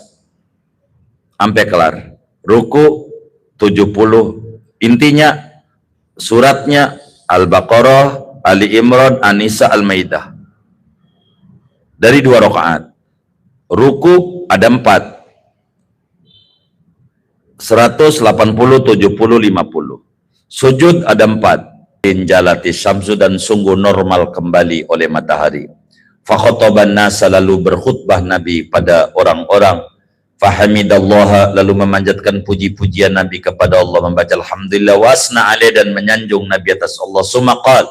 sampai kelar, ruku 70, intinya suratnya Al-Baqarah, Ali Imran, An-Nisa, Al-Maidah, dari 2 rakaat. Ruku ada 4, 180, 70, 50. Sujud ada 4. Injalati syamsu, dan sungguh normal kembali oleh matahari. Fakhotoban nasa, lalu berkhutbah Nabi pada orang-orang. Fahamidallaha, lalu memanjatkan puji-pujian Nabi kepada Allah, membaca alhamdulillah, wasna alaih, dan menyanjung Nabi atas Allah. Sumaqal,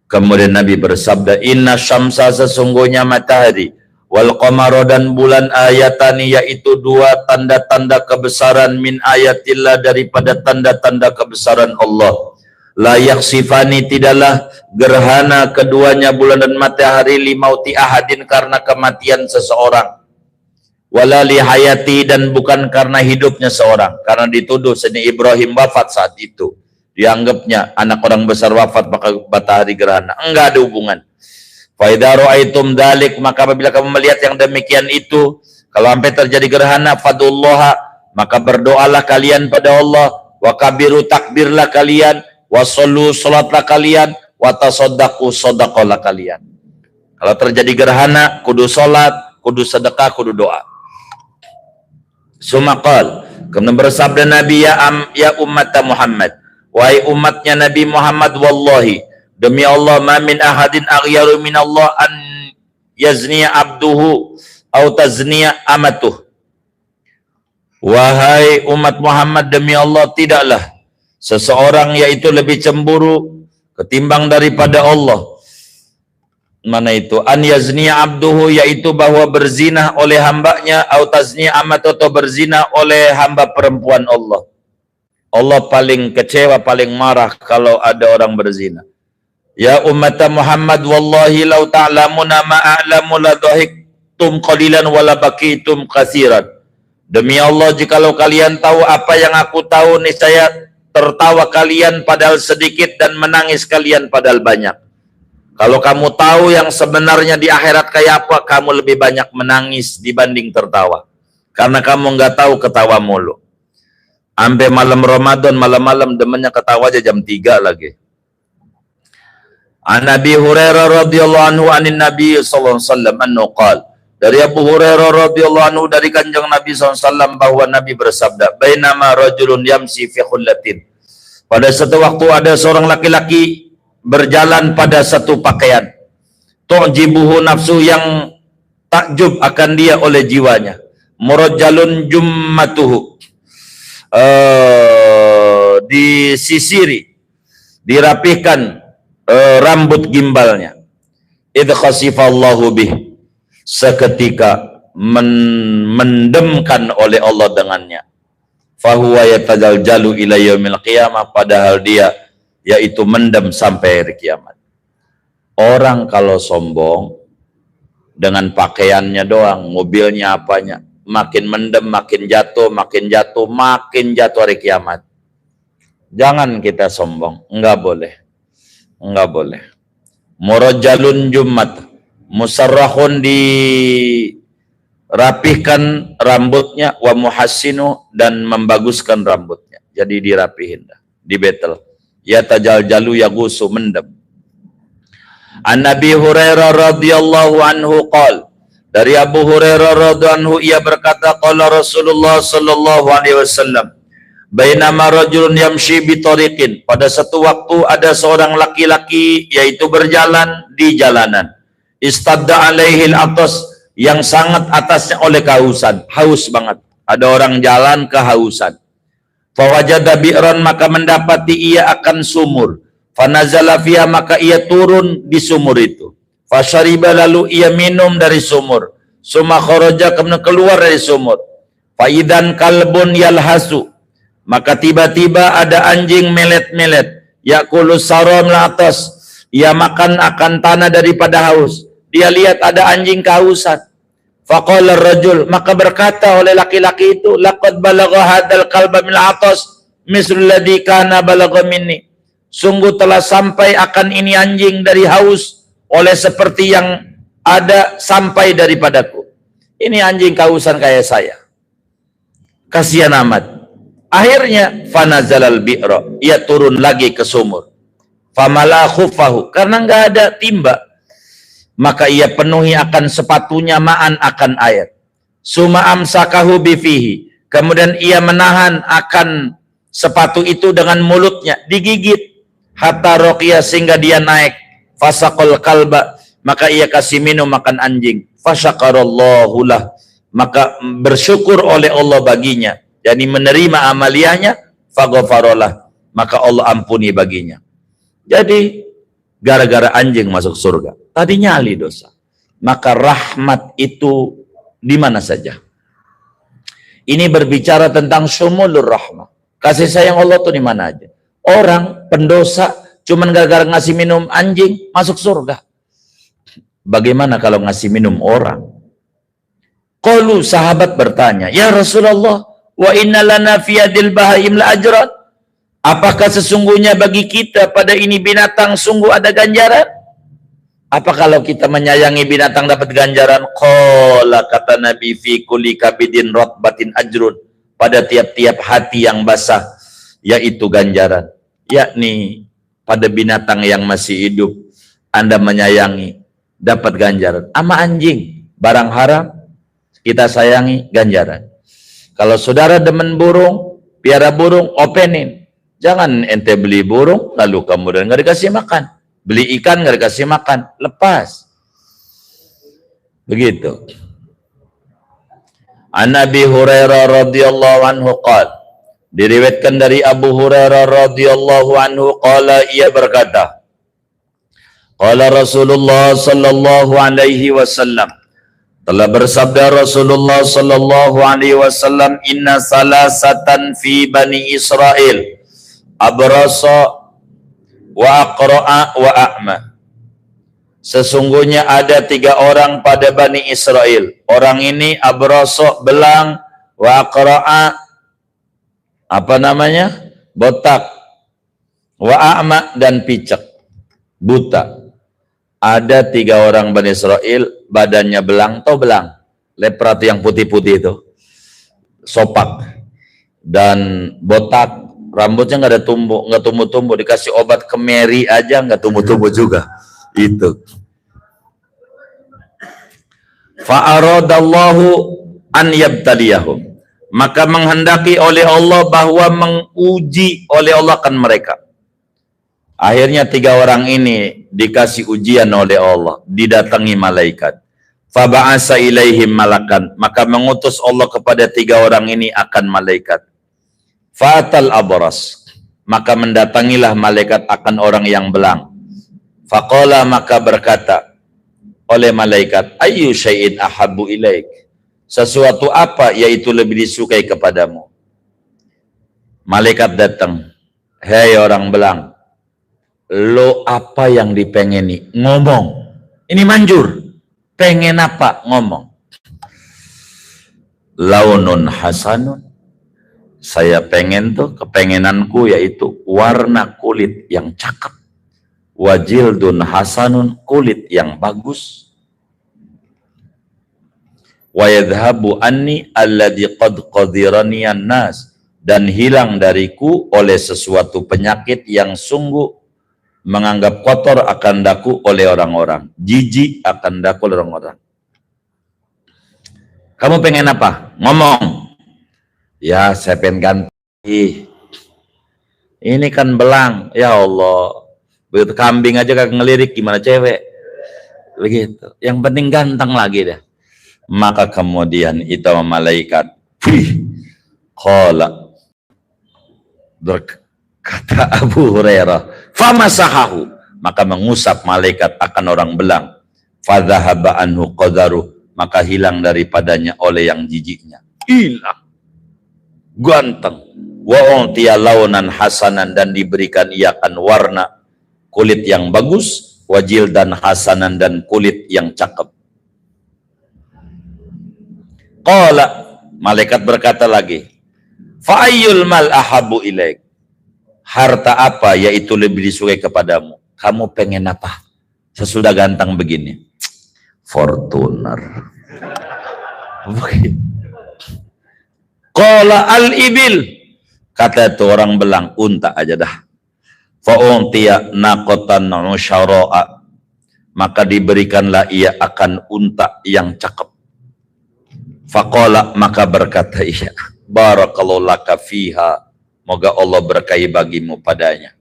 kemudian Nabi bersabda, inna syamsa, sesungguhnya matahari, wal qamara, dan bulan, ayatani, yaitu 2 tanda-tanda kebesaran, min ayatillah, daripada tanda-tanda kebesaran Allah. La yaksifani, tidaklah gerhana keduanya, bulan dan matahari, limauti ahadin, karena kematian seseorang, wala li hayati, dan bukan karena hidupnya seorang. Karena dituduh Sayyidina Ibrahim wafat saat itu, dianggapnya anak orang besar wafat maka matahari gerhana. Enggak ada hubungan. Fa idza ra'aitum dalik, maka apabila kamu melihat yang demikian itu, kalau sampai terjadi gerhana, fadullaha, maka berdoalah kalian pada Allah, wa kabiru, takbirlah kalian, wa sallu, salatlah kalian, wa tasaddaqu, sedekahlah kalian. Kalau terjadi gerhana, kudu salat, kudu sedekah, kudu doa. Sumaqal, kemudian bersabda Nabi, ya umat Muhammad, wahai umatnya Nabi Muhammad, wallahi, demi Allah, ma min ahadin aghyaru min Allah an yazniya abduhu au tazniya amatuh. Wahai umat Muhammad, demi Allah, tidaklah seseorang yaitu lebih cemburu ketimbang daripada Allah. Mana itu? An yazniya abduhu, yaitu bahwa berzina oleh hambanya, au tazniya amatuh, atau berzina oleh hamba perempuan Allah. Allah paling kecewa, paling marah kalau ada orang berzina. Ya umat Muhammad, wallahi law ta'lamuna ma a'lamu la dhahiktum qalilan wa la bakitum katsiran. Demi Allah, jikalau kalian tahu apa yang aku tahu, niscaya tertawa kalian padahal sedikit, dan menangis kalian padahal banyak. Kalau kamu tahu yang sebenarnya di akhirat kayak apa, kamu lebih banyak menangis dibanding tertawa. Karena kamu nggak tahu ketawa mulu. Sampai malam Ramadan, malam-malam demennya ketawa aja jam 3 lagi. An Abi Hurairah radhiyallahu anhu anin Nabi sallallahu alaihi wasallam annahu qala, dari Abu Hurairah radhiyallahu anhu dari Kanjeng Nabi sallallahu alaihi wasallam bahwa Nabi bersabda, bainama rajulun yamsi fi khullatin, pada satu waktu ada seorang laki-laki berjalan pada satu pakaian, tu'jibuhu nafsu, yang takjub akan dia oleh jiwanya, murajjalun jummatuhu, disisiri, dirapihkan rambut gimbalnya, idh khasifallahu bih, seketika mendemkan oleh Allah dengannya, fahuwa yatajaljalu ila yaumil qiyamah, padahal dia yaitu mendem sampai hari kiamat. Orang kalau sombong dengan pakaiannya doang, mobilnya apanya, makin mendem, makin jatuh, makin jatuh, makin jatuh hari kiamat. Jangan kita sombong, enggak boleh. Enggak boleh. Murajalun jummat, musarrahun, dirapihkan rambutnya, wa muhassinu, dan membaguskan rambutnya. Jadi dirapihin dah, dibetel. Ya tajaljalu yagusu, mendem. An Nabi Hurairah radhiyallahu anhu qala, dari Abu Hurairah radhiyallahu anhu ia berkata, qala Rasulullah sallallahu alaihi wasallam, bainama rajulun yamshi bi tariqin, pada satu waktu ada seorang laki-laki yaitu berjalan di jalanan, istadda alaihi al-atas, yang sangat atasnya oleh kehausan, haus banget. Ada orang jalan kehausan. Fawajada bi'ran, maka mendapati ia akan sumur. Fanazala fiha, maka ia turun di sumur itu. Fasyariba, lalu ia minum dari sumur. Summa kharaja, kemudian keluar dari sumur. Faidan kalbun yalhasu, maka tiba-tiba ada anjing melet-melet. Yakulu saram atas, ia makan akan tanah daripada haus. Dia lihat ada anjing kehausan. Faqala rajul, maka berkata oleh laki-laki itu, laqad balagha hadzal kalba min atas mislu alladhi kana balagha minni. Sungguh telah sampai akan ini anjing dari haus oleh seperti yang ada sampai daripadaku. Ini anjing kehausan kayak saya. Kasihan amat. Akhirnya fanazalal bi'ra, ia turun lagi ke sumur. Famala khuffahu, karena nggak ada timba, maka ia penuhi akan sepatunya ma'an akan air. Suma amsakahu bifihi, kemudian ia menahan akan sepatu itu dengan mulutnya, digigit. Hatta roqiyah, sehingga dia naik. Fasaqal kalba, maka ia kasih minum makan anjing. Fasyakarallahu lah, maka bersyukur oleh Allah baginya, yakni menerima amaliyahnya. Faghfarolah, maka Allah ampuni baginya. Jadi gara-gara anjing masuk surga, tadinya ahli dosa. Maka rahmat itu di mana saja. Ini berbicara tentang syumulur rahmah. Kasih sayang Allah tuh di mana aja. Orang pendosa cuman gara-gara ngasih minum anjing masuk surga. Bagaimana kalau ngasih minum orang? Qalu, sahabat bertanya, ya Rasulullah, wa inna lana fi yadil bahaim la ajran. Apakah sesungguhnya bagi kita pada ini binatang sungguh ada ganjaran? Apa kalau kita menyayangi binatang dapat ganjaran? Qala, kata Nabi, fi kulli kabidin ratbatin ajrun. Pada tiap-tiap hati yang basah, yaitu ganjaran. Yakni pada binatang yang masih hidup, Anda menyayangi, dapat ganjaran. Ama anjing, barang haram, kita sayangi, ganjaran. Kalau saudara demen burung, piara burung, openin. Jangan ente beli burung, lalu kemudian nggak dikasih makan. Beli ikan, nggak dikasih makan. Lepas. Begitu. An Abi Hurairah radhiyallahu anhu qala, diriwayatkan dari Abu Hurairah radhiyallahu anhu qala, ia berkata, qala Rasulullah sallallahu alaihi wasallam, telah bersabda Rasulullah sallallahu alaihi wasallam, inna salasatan fi bani Israel, abrasa wa aqra'a wa a'ma. Sesungguhnya ada 3 orang pada Bani Israel. Orang ini abrasa, belang, wa aqra'a, apa namanya? Botak, wa a'ma, dan picek, buta. Ada 3 orang Bani Israel, badannya belang, tahu belang? Lepra yang putih-putih itu, sopak, dan botak, rambutnya nggak ada tumbuh, nggak tumbuh-tumbuh, dikasih obat kemeri aja nggak tumbuh-tumbuh juga. Itu. Fa'aradallahu an yabtaliyahum, maka menghendaki oleh Allah bahwa menguji oleh Allah akan mereka. Akhirnya 3 orang ini dikasih ujian oleh Allah, didatangi malaikat. Faba'asa ilaihim malakan, maka mengutus Allah kepada 3 orang ini akan malaikat. Fatal abras, maka mendatangilah malaikat akan orang yang belang. Faqala, maka berkata oleh malaikat, ayyu syai'in ahabbu ilaik, sesuatu apa yaitu lebih disukai kepadamu? Malaikat datang, hei orang belang, lo apa yang dipengeni? Ngomong, ini manjur, pengen apa? Ngomong. Launun hasanun, saya pengen tuh, kepengenanku yaitu warna kulit yang cakep. Wajildun hasanun, kulit yang bagus. Wa yadhhabu anni alladhi qad qadirani an-nas, dan hilang dariku oleh sesuatu penyakit yang sungguh menganggap kotor akan daku oleh orang-orang, jijik akan daku oleh orang-orang. Kamu pengen apa? Ngomong. Ya, saya pengen ganti. Ini kan belang, ya Allah. Begitu kambing aja kagak ngelirik, gimana cewek? Begitu. Yang penting ganteng lagi dah. Maka kemudian itu malaikat, qala, berkata Abu Hurairah, Famasahahu, maka mengusap malaikat akan orang belang. Fadhahaba anhu qadaruh, maka hilang daripadanya oleh yang jijiknya. Hilang. Ganteng. Wa untiya launan hasanan, dan diberikan ia akan warna kulit yang bagus, wajil dan hasanan, dan kulit yang cakep. Qala, malaikat berkata lagi, fa ayyul mal ahabu ilaik, harta apa yaitu lebih disukai kepadamu? Kamu pengen apa sesudah ganteng begini? Fortuner. Qala al ibil, kata itu orang belang, unta aja dah. Fa untiya naqatan usyara'a, maka diberikanlah ia akan unta yang cakep. Faqala, maka berkata ia, barakallahu laka fiha, moga Allah berkahi bagimu padanya.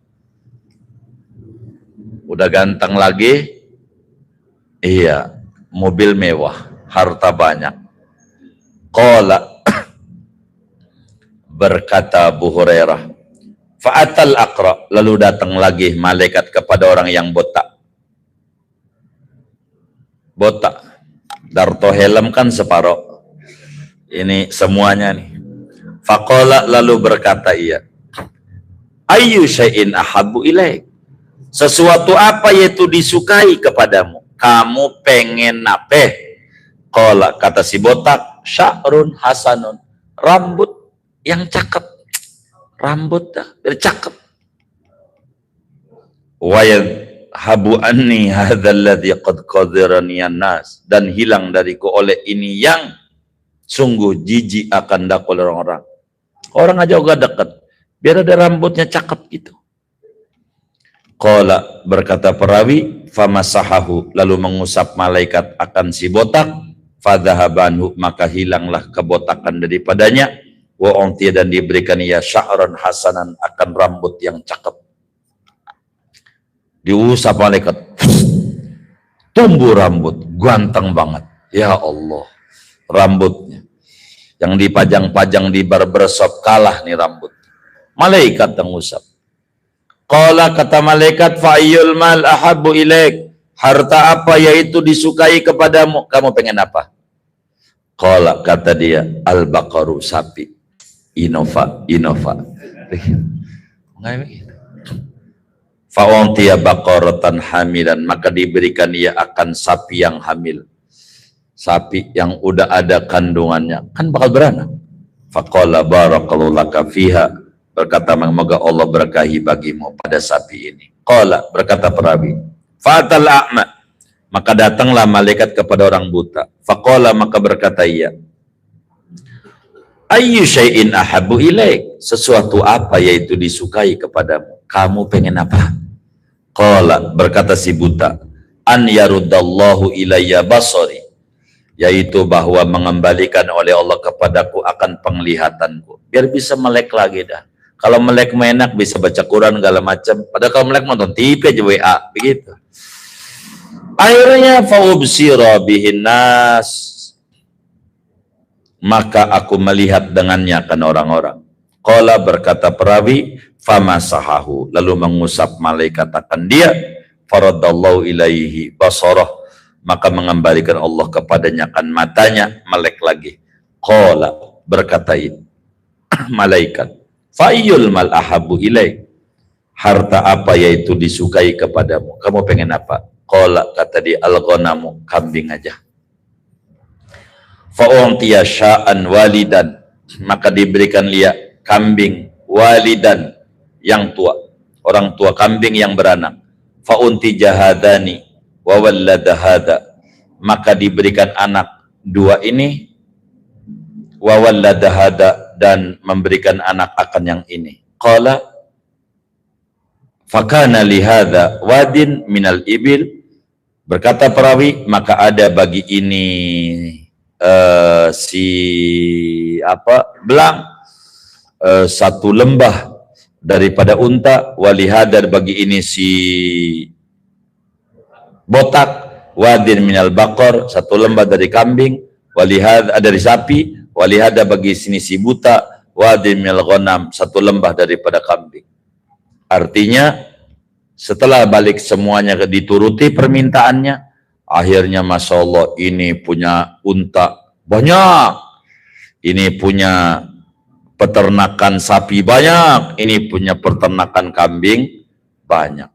Udah ganteng lagi, iya, mobil mewah, harta banyak. Qala, berkata Abu Hurairah, fa'atal aqra, lalu datang lagi malaikat kepada orang yang botak. Botak, darto helm kan separoh. Ini semuanya nih. Faqala, lalu berkata ia, ayyu syai'in ahabbu ilaik, sesuatu apa yaitu disukai kepadamu? Kamu pengen apa? Qala, kata si botak, sya'run hasanun, rambut yang cakep. Rambut dah, biar cakep. Wa yadhabu anni hadzal ladzi qad qadirani an-nas, dan hilang dariku oleh ini yang sungguh jijik akan dakul orang-orang. Orang aja juga dekat, biar ada rambutnya cakep gitu. Qala, berkata perawi, famasahahu, lalu mengusap malaikat akan si botak, fadhahabanhu, maka hilanglah kebotakan daripadanya, wa untiya, dan diberikan ia sya'ran hasanan, akan rambut yang cakep. Diusap malaikat, tumbuh rambut, ganteng banget. Ya Allah, rambutnya yang dipajang-pajang di barbershop kalah nih rambut. Malaikat yang usap. Qala, kata malaikat, fa'ayyul mal ahabbu ilaik, harta apa yaitu disukai kepadamu? Kamu pengen apa? Qala, kata dia, al-baqaru, sapi. Innova. Fa'untiya baqaratan hamilan, maka diberikan ia akan sapi yang hamil. Sapi yang udah ada kandungannya, kan bakal beranak. Faqala barakallahu laka fiha, berkata, semoga Allah berkahi bagimu pada sapi ini. Qala, berkata perawi, fatal a'ma, maka datanglah malaikat kepada orang buta. Faqala, maka berkata ia, ayyu syai'in ahabbu ilaik, sesuatu apa yaitu disukai kepadamu? Kamu pengen apa? Qala, berkata si buta, an yaruddallahu ilayya basari, yaitu bahwa mengembalikan oleh Allah kepadaku akan penglihatanku, biar bisa melek lagi dah. Kalau melek enak, bisa baca Quran segala macam. Padahal kalau melek nonton TV aja, WA begitu. Akhirnya faubsira bihin nas, maka aku melihat dengannya kan orang-orang. Qala, berkata perawi, famasahahu, lalu mengusap malaikat akan dia, faradallahu ilaihi basarah, maka mengembalikan Allah kepadanya kan matanya, melek lagi. Qala, berkata malaikat, fa'ayyul mal ahabbu ilaik, harta apa yaitu disukai kepadamu? Kamu pengen apa? Qala, kata dia, al-ghanamu, kambing aja. Fa'untiya sya'an walidan, maka diberikan dia kambing walidan, yang tua, orang tua kambing yang beranak. Fa'unti jahadani wa wallada hada, maka diberikan anak dua ini, wa wallada hada, dan memberikan anak akan yang ini. Qala, fakana lihada wadin minal ibil, berkata perawi, maka ada bagi ini belang, satu lembah daripada unta, walihadar, bagi ini si botak, wadin minal baqar, satu lembah dari kambing, walihada dari sapi, walihada bagi sini si buta, wadin minal ghanam, satu lembah daripada kambing. Artinya Setelah balik semuanya dituruti permintaannya, akhirnya Masya Allah ini punya unta banyak, ini punya peternakan sapi banyak, ini punya peternakan kambing banyak.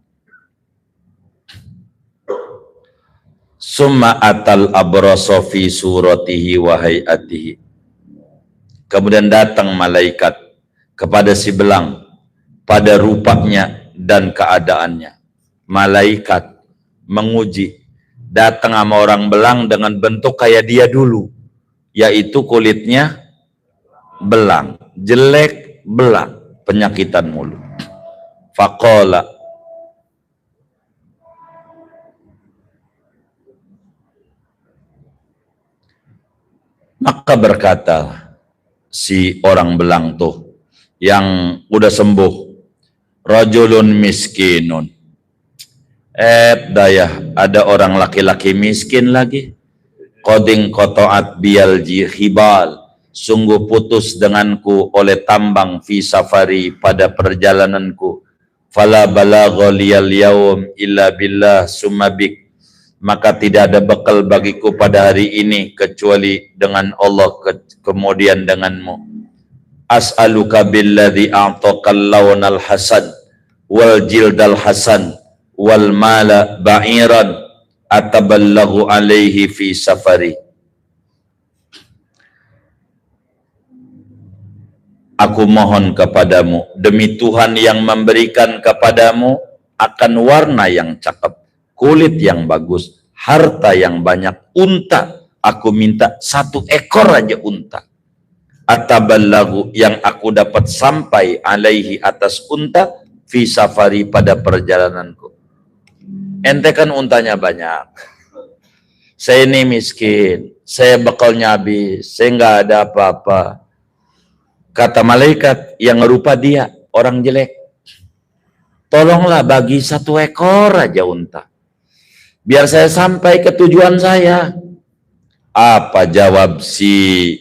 Summa atal abrasa fi suratihi wa hayatihi. Kemudian datang malaikat kepada si belang pada rupanya dan keadaannya. Malaikat menguji, datang sama orang belang dengan bentuk kayak dia dulu, yaitu kulitnya belang, jelek belang, penyakitan mulut. Faqala, maka berkata si orang belang tuh yang udah sembuh, rajulun miskinun, dayah, ada orang laki-laki miskin lagi, qading qata'at biyal jihibal, sungguh putus denganku oleh tambang fi safari pada perjalananku, fala balagha liyal yaum illa billah summa bik, maka tidak ada bekal bagiku pada hari ini kecuali dengan Allah, kemudian denganmu. As'aluka billadhi a'taqal lawnal hasan wal jildal hasan wal mala ba'iran ataballahu alaihi fi safari. Aku mohon kepadamu demi Tuhan yang memberikan kepadamu akan warna yang cakep, kulit yang bagus, harta yang banyak, unta. Aku minta 1 ekor aja unta. Ataballahu, yang aku dapat sampai alaihi, atas unta, fi safari, pada perjalananku. Ente kan untanya banyak, saya ini miskin, saya bekalnya habis, saya nggak ada apa-apa. Kata malaikat yang rupa dia orang jelek, tolonglah bagi 1 ekor aja unta, biar saya sampai ke tujuan saya. Apa jawab si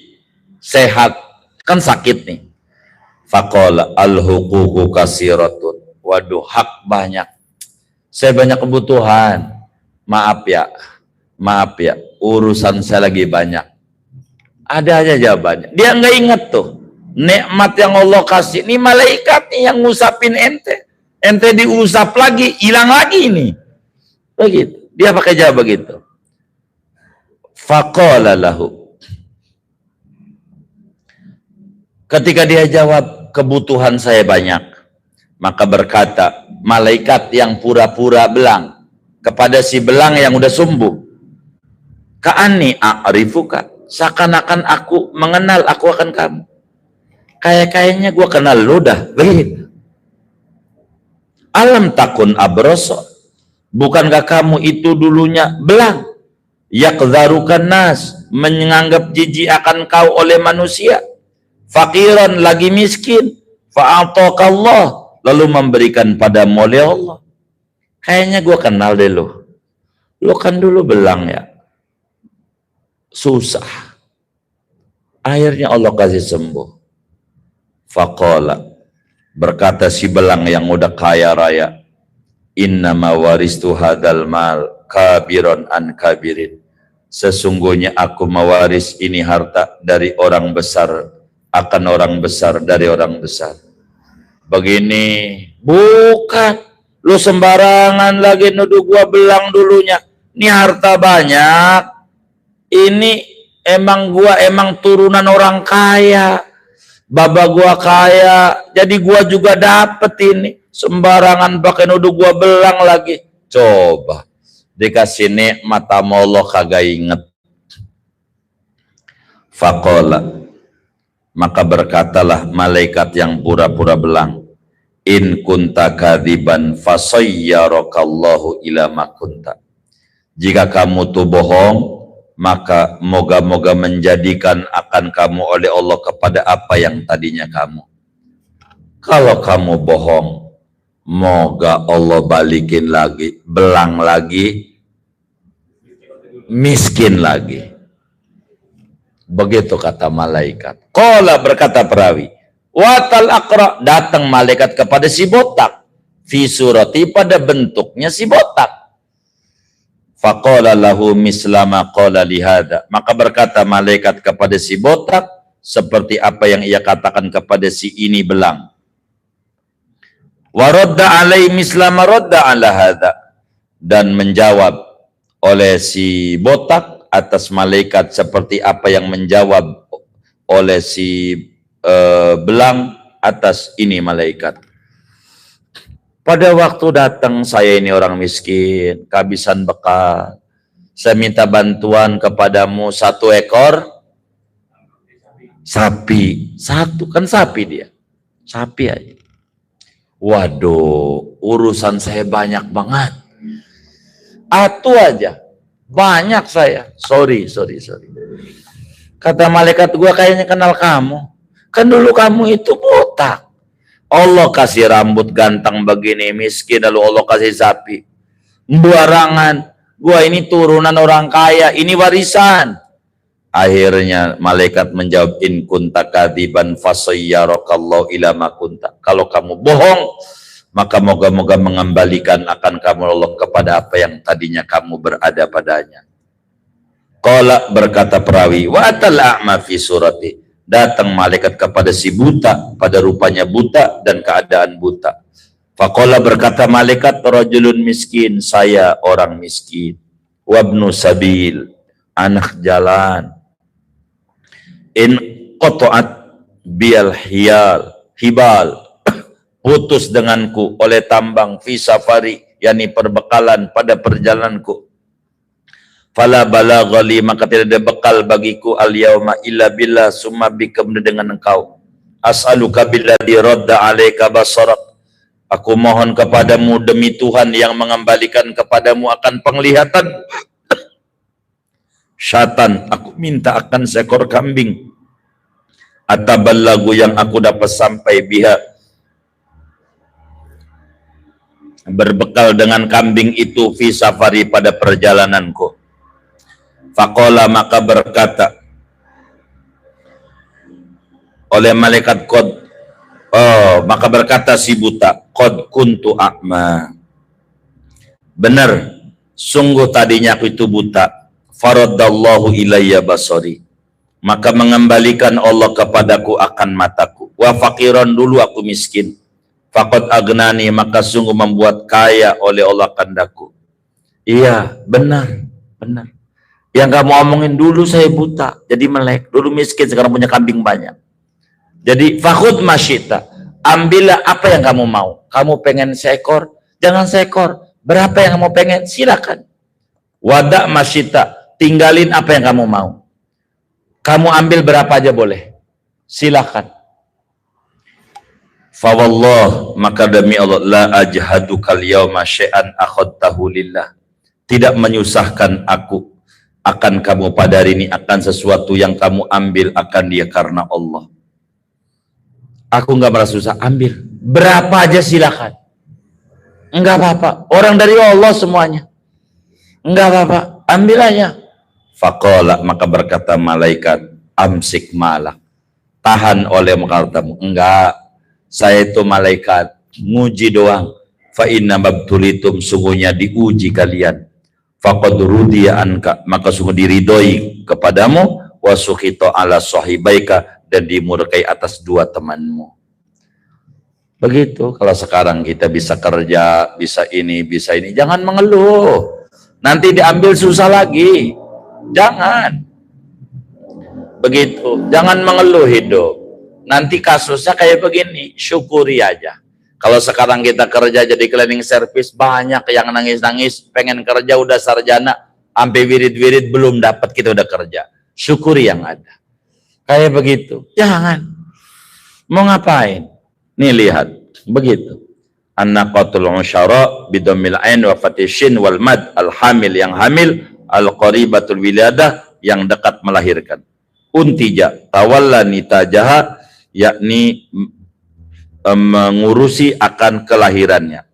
sehat, kan sakit nih. Faqala al-huququ kasiratun. Waduh, hak banyak. Saya banyak kebutuhan. Maaf ya, urusan saya lagi banyak. Ada aja jawabannya. Dia nggak inget tuh nikmat yang Allah kasih. Ini malaikat nih yang ngusapin ente. Ente diusap lagi, hilang lagi nih. Begitu. Dia pakai jawab begitu. Faqala lahu. Ketika dia jawab, kebutuhan saya banyak, maka berkata malaikat yang pura-pura belang kepada si belang yang udah sembuh, ka'ani a'rifuka, seakan-akan aku mengenal aku akan kamu. Kayaknya gue kenal lu dah. Begitu. Alam takun abroso, bukankah kamu itu dulunya belang? Yakdharukan nas, menganggap jijik akan kau oleh manusia. Fakiran, lagi miskin. Fa'ataqallah, lalu memberikan padamu oleh Allah. Kayaknya gue kenal deh lo. Lo kan dulu belang ya, susah, akhirnya Allah kasih sembuh. Faqala, berkata si belang yang udah kaya raya, innama waristu hadal mal kabiron an kabirin, sesungguhnya aku mewaris ini harta dari orang besar akan orang besar dari orang besar. Begini, bukan lu sembarangan lagi nuduh gua belang dulunya. Ini harta banyak, ini emang gua emang turunan orang kaya, baba gua kaya, jadi gua juga dapet ini. Sembarangan pakai nuduh gua belang lagi. Coba dikasih nikmat sama Allah kagak inget. Faqala, maka berkatalah malaikat yang pura-pura belang, in kunta kadziban fasayyarakallahu ila ma kunta. Jika kamu tuh bohong, maka moga-moga menjadikan akan kamu oleh Allah kepada apa yang tadinya kamu. Kalau kamu bohong, moga Allah balikin lagi, belang lagi, miskin lagi. Begitu kata malaikat. Qala, berkata perawi, watal aqra, datang malaikat kepada si botak. fi surati, pada bentuknya si botak. Faqala lahu mislama qala lihada, maka berkata malaikat kepada si botak seperti apa yang ia katakan kepada si ini belang. Wa radda alai mislama radda ala hada, dan menjawab oleh si botak atas malaikat seperti apa yang menjawab oleh si belang atas ini malaikat. Pada waktu datang saya ini orang miskin, kehabisan bekal. Saya minta bantuan kepadamu 1 ekor sapi. 1, kan sapi dia. Sapi aja. Waduh, urusan saya banyak banget. Atu aja. Banyak saya. Sorry. Kata malaikat, gua kayaknya kenal kamu. Kan dulu kamu itu botak. Allah kasih rambut ganteng begini, miskin, lalu Allah kasih sapi. Barangan, gua ini turunan orang kaya, ini warisan. Akhirnya malaikat menjawab, in kunta kadziban fasayyarakallahu ila ma kunta. Kalau kamu bohong, maka moga-moga mengembalikan akan kamu Allah kepada apa yang tadinya kamu berada padanya. Qala, berkata perawi, wa atal a'ma fi surati. Datang malaikat kepada si buta, pada rupanya buta dan keadaan buta. Faqala, berkata malaikat, rajulun miskin, saya orang miskin. Wabnu sabil, anak jalan. In qata'at bil hibal, putus denganku oleh tambang fi safari, yakni perbekalan pada perjalananku. Fala balaghali, maka tidak ada bekal bagiku al yauma illa billah summa bika, dengan engkau. As'aluka billadzi radda 'alaika basarak, aku mohon kepadamu demi Tuhan yang mengembalikan kepadamu akan penglihatan. Syatan, aku minta akan seekor kambing. Ataballagu, yang aku dapat sampai biha, berbekal dengan kambing itu, fi safari, pada perjalananku. Faqala, maka berkata oleh malaikat maka berkata si buta, qad kuntu a'ma, benar, sungguh tadinya aku itu buta. Faradallahu ilayya basari, maka mengembalikan Allah kepadaku akan mataku. Wa faqiran, dulu aku miskin. Faqad agnani, maka sungguh membuat kaya oleh Allah kandaku. Iya, benar. Yang kamu omongin, dulu saya buta, jadi melek. Dulu miskin, sekarang punya kambing banyak. Jadi fakhud masyita, ambillah apa yang kamu mau. Kamu pengen seekor, jangan seekor. Berapa yang kamu pengen, silakan. Wada masyita, tinggalin apa yang kamu mau. Kamu ambil berapa aja boleh, silakan. Fawallah, maka demi Allah, la ajhadukal yawma syai'an akhadtahu lillah, tidak menyusahkan aku akan kamu pada hari ini akan sesuatu yang kamu ambil akan dia karena Allah. Aku nggak merasa susah, ambil berapa aja silakan, enggak apa-apa, orang dari Allah semuanya, enggak apa-apa, ambil aja. Faqala, maka berkata malaikat, amsik malak, tahan oleh hartamu. Enggak, saya itu malaikat nguji doang. Fa inna mabtulitum, sungguhnya diuji kalian. Faqad rudiya anka, maka sungguh diridhoi kepadamu. Wa sukhita ala sahibaika, dan dimurkai atas 2 temanmu. Begitu. Kalau sekarang kita bisa kerja, bisa ini, jangan mengeluh. Nanti diambil susah lagi. Jangan. Begitu. Jangan mengeluh hidup. Nanti kasusnya kayak begini, syukuri aja. Kalau sekarang kita kerja jadi cleaning service, banyak yang nangis-nangis, pengen kerja udah sarjana, sampai wirid-wirid belum dapat, kita udah kerja. Syukuri yang ada. Kayak begitu. Jangan. Mau ngapain? Nih lihat, begitu. An-naqatul usyara bidammil ain wa fatishin wal mad, al-hamil, yang hamil, al-qaribatul wiladah, yang dekat melahirkan. Untija tawalla nitajaha, yakni mengurusi akan kelahirannya.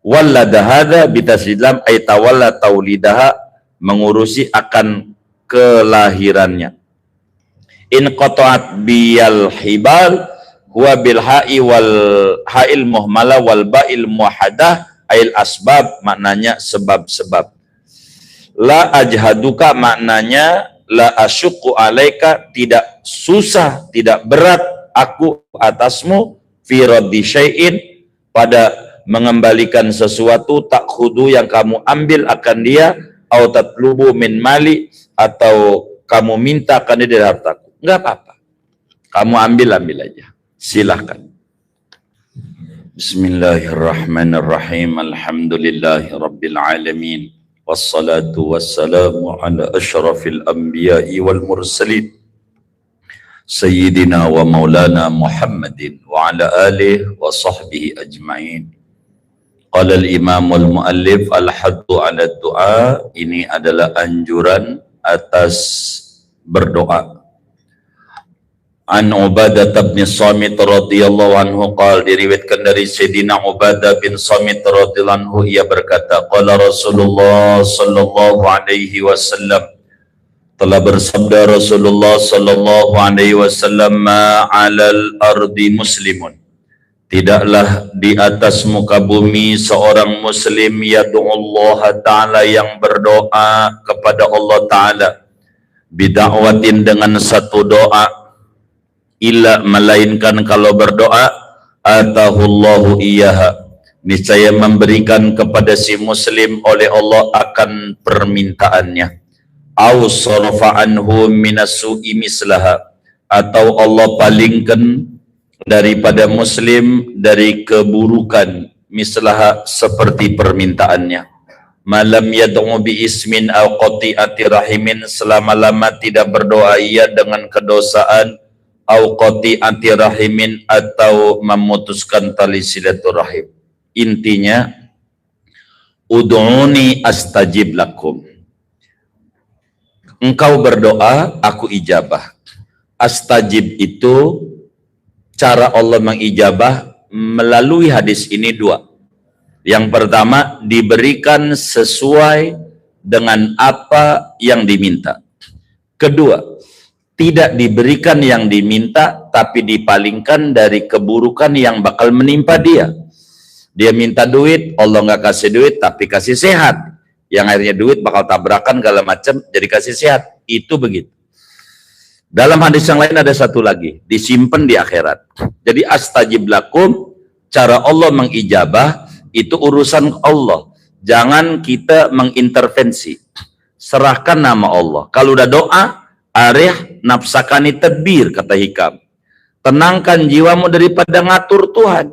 Walladahada bitaslam ay tawalla taulidaha, mengurusi akan kelahirannya. In qata'at biyal hibal huwa bil ha'i wal ha'il muhmala wal ba'il muwahhadah ail asbab, maknanya sebab-sebab. La ajhaduka maknanya la asyuqu alaika, tidak susah, tidak berat aku atasmu, fi raddi syai'in, pada mengembalikan sesuatu, tak khudu yang kamu ambil akan dia, au tatlubu min mali, atau kamu minta akan dia dari hartaku. Enggak apa-apa, kamu ambil aja, silahkan. Bismillahirrahmanirrahim. Alhamdulillahi rabbil alamin, wassalatu wassalamu ala asyrafil anbiya'i wal mursalin, Sayyidina wa maulana Muhammadin wa ala alihi wa sahbihi ajma'in. Qala al-imam al-muallif al-haddu ala du'a, ini adalah anjuran atas berdoa. An Ubadah bin Samit radhiyallahu anhu qala, diriwayatkan dari Sayyidina Ubadah bin Samit radhiyallahu anhu, ia berkata, qala Rasulullah sallallahu alaihi wasallam, telah bersabda Rasulullah sallallahu alaihi wasallam, ma 'alal ardi muslimun, tidaklah di atas muka bumi seorang muslim, yad'ullah ta'ala, yang berdoa kepada Allah ta'ala, bida'watin, dengan satu doa, illa, melainkan kalau berdoa, atahullahu iyaha, niscaya memberikan kepada si muslim oleh Allah akan permintaannya, au sarafa anhu minasu'i mislaha, atau Allah palingkan daripada muslim dari keburukan, mislaha, seperti permintaannya. Malam yad'u bi ismin au qati'ati rahimin, selama-lama tidak berdoa ia dengan kedosaan, au qati'ati rahimin, atau memutuskan tali silaturahim. Intinya, ud'uni astajib lakum, engkau berdoa aku ijabah. Astajib itu cara Allah mengijabah melalui hadis ini dua. Yang pertama, diberikan sesuai dengan apa yang diminta. Kedua, tidak diberikan yang diminta, tapi dipalingkan dari keburukan yang bakal menimpa dia. Dia minta duit, Allah nggak kasih duit, tapi kasih sehat. Yang akhirnya duit bakal tabrakan, segala macam, jadi kasih sehat. Itu begitu. Dalam hadis yang lain ada satu lagi, disimpan di akhirat. Jadi astajib lakum, cara Allah mengijabah, itu urusan Allah. Jangan kita mengintervensi. Serahkan nama Allah. Kalau udah doa, arih nafsakani tadbir, kata hikam. Tenangkan jiwamu daripada ngatur Tuhan.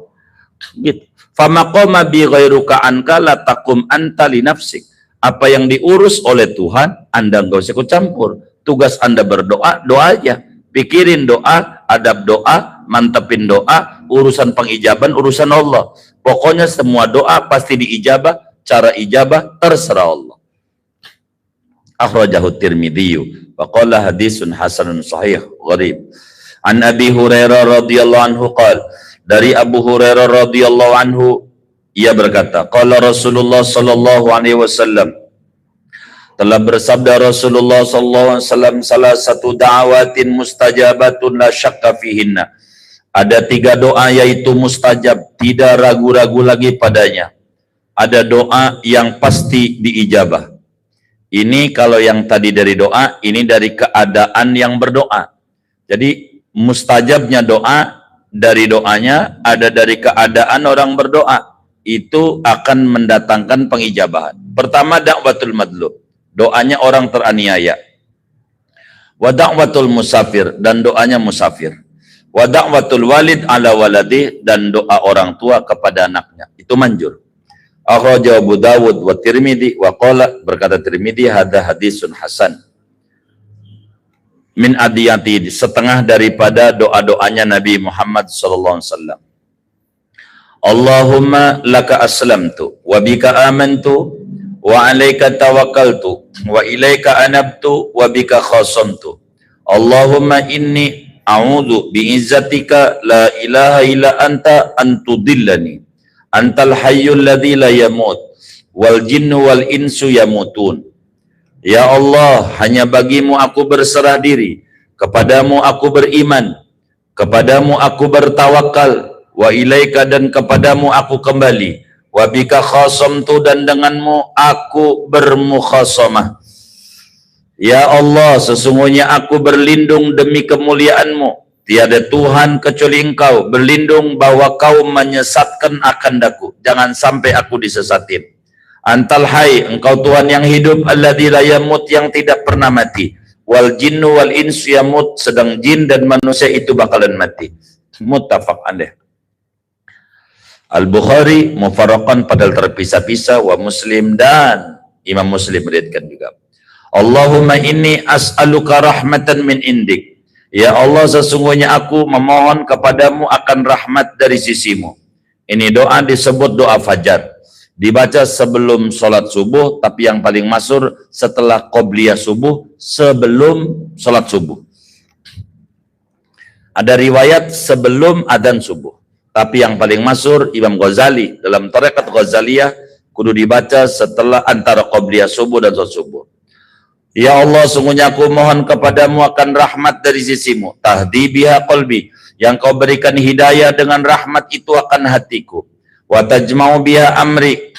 Gitu. Famaqama bi ghairuka anka la taqum anta li nafsik. Apa yang diurus oleh Tuhan, Anda enggak usah ikut campur. Tugas Anda berdoa, doa aja. Pikirin doa, adab doa, mantepin doa, urusan pengijaban, urusan Allah. Pokoknya semua doa pasti diijabah, cara ijabah terserah Allah. Akhrajahu Tirmidzi wa qala hadisun hasanun sahih gharib. An Abi Hurairah radhiyallahu anhu qala, dari Abu Hurairah radhiyallahu anhu ia berkata, qala Rasulullah sallallahu alaihi wasallam, telah bersabda Rasulullah sallallahu alaihi wasallam, salah satu da'awatin mustajabatun la syakka fihinna, ada 3 doa yaitu mustajab, tidak ragu-ragu lagi padanya. Ada doa yang pasti diijabah. Ini kalau yang tadi dari doa, ini dari keadaan yang berdoa. Jadi mustajabnya doa, dari doanya, ada dari keadaan orang berdoa. Itu akan mendatangkan pengijabahan. Pertama, da'watul madlub, doanya orang teraniaya. Wa da'watul musafir, dan doanya musafir. Wa da'watul walid ala waladih, dan doa orang tua kepada anaknya. Itu manjur. Akhrajahu Abu Dawud wa Tirmidzi wa qala, berkata Tirmidzi, hadza hadisun hasan. Min adiyati, setengah daripada doa-doanya Nabi Muhammad sallallahu alaihi wasallam. Allahumma laka aslamtu wa bika amantu wa alaika tawakkaltu wa ilaika anabtu wa bika khasamtu. Allahumma inni a'udzu bi'izzatika la ilaha illa anta an tudillani. Antal hayyul ladzi la yamut wal jinnu wal insu yamutun. Ya Allah, hanya bagimu aku berserah diri, kepadamu aku beriman, kepadamu aku bertawakal, wa ilaika dan kepadamu aku kembali, wa bika khasamtu dan denganmu aku bermukhasamah. Ya Allah, sesungguhnya aku berlindung demi kemuliaanmu. Tiada Tuhan kecuali Engkau. Berlindung bahwa Kau menyesatkan akandaku. Jangan sampai aku disesatin. Antal hai, Engkau Tuhan yang hidup, alladzi la yamut, yang tidak pernah mati. Wal jinnu wal insu yamut, sedang jin dan manusia itu bakalan mati. Muttafaq alaih. Al-Bukhari mufarraqan, padahal terpisah-pisah, wa Muslim dan Imam Muslim meriwayatkan juga. Allahumma inni as'aluka rahmatan min indik. Ya Allah, sesungguhnya aku memohon kepadamu akan rahmat dari sisimu. Ini doa disebut doa fajar. Dibaca sebelum sholat subuh, tapi yang paling masyhur setelah qobliyah subuh, sebelum sholat subuh. Ada riwayat sebelum adzan subuh. Tapi yang paling masyhur Imam Ghazali dalam Thariqat Ghazaliyah kudu dibaca setelah antara qobliyah subuh dan sholat subuh. Ya Allah, sungguhnya aku mohon kepadamu akan rahmat dari sisimu. Tahdi biha qalbi, yang kau berikan hidayah dengan rahmat itu akan hatiku. Wa tajma'u biha amri,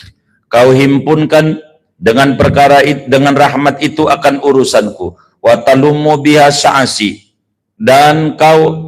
kau himpunkan dengan perkara itu, dengan rahmat itu akan urusanku. Wa talummu biha sya'asi, dan kau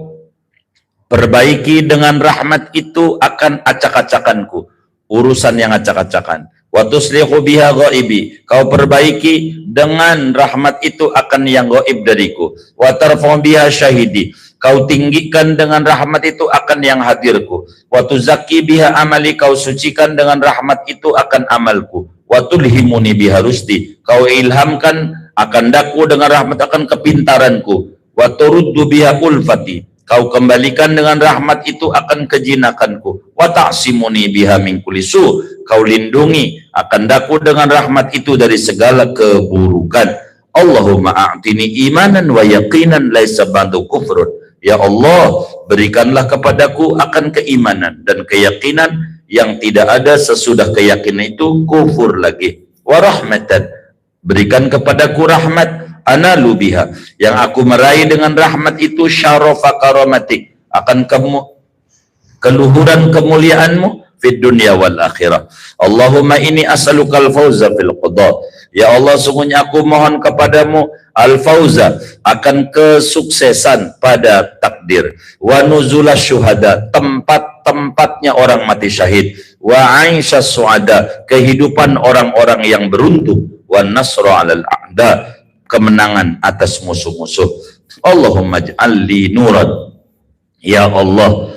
perbaiki dengan rahmat itu akan acak-acakanku, urusan yang acak-acakan. Wa tuslihu biha ghaibi, kau perbaiki dengan rahmat itu akan yang gaib dariku. Wa tarfa'u biha syahidi, kau tinggikan dengan rahmat itu akan yang hadirku. Wa tuzakki biha amali, kau sucikan dengan rahmat itu akan amalku. Wa tulhimuni biha rusdi, kau ilhamkan akan daku dengan rahmat akan kepintaranku. Wa turuddu biha ulfati, kau kembalikan dengan rahmat itu akan kejinakanku. Wa ta'simuni biha min kulli su, kau lindungi akan daku dengan rahmat itu dari segala keburukan. Allahumma a'tini imanan wa yaqinan laisa ba'du kufrun. Ya Allah, berikanlah kepadaku akan keimanan dan keyakinan yang tidak ada sesudah keyakinan itu kufur lagi. Wa rahmatan, berikan kepadaku rahmat, analu biha, yang aku meraih dengan rahmat itu syarafa karamatik, akan keluhuran kemuliaanmu fid dunya wal akhirah. Allahumma inni as'alukal fauza fil qada. Ya Allah, sungguhnya aku mohon kepadamu al-fauza, akan kesuksesan pada takdir. Wa nuzula syuhada, tempat-tempatnya orang mati syahid. Wa aisha suada, kehidupan orang-orang yang beruntung. Wa nasra 'alal a'da, kemenangan atas musuh-musuh. Allahumma ij'alli nuran. Ya Allah,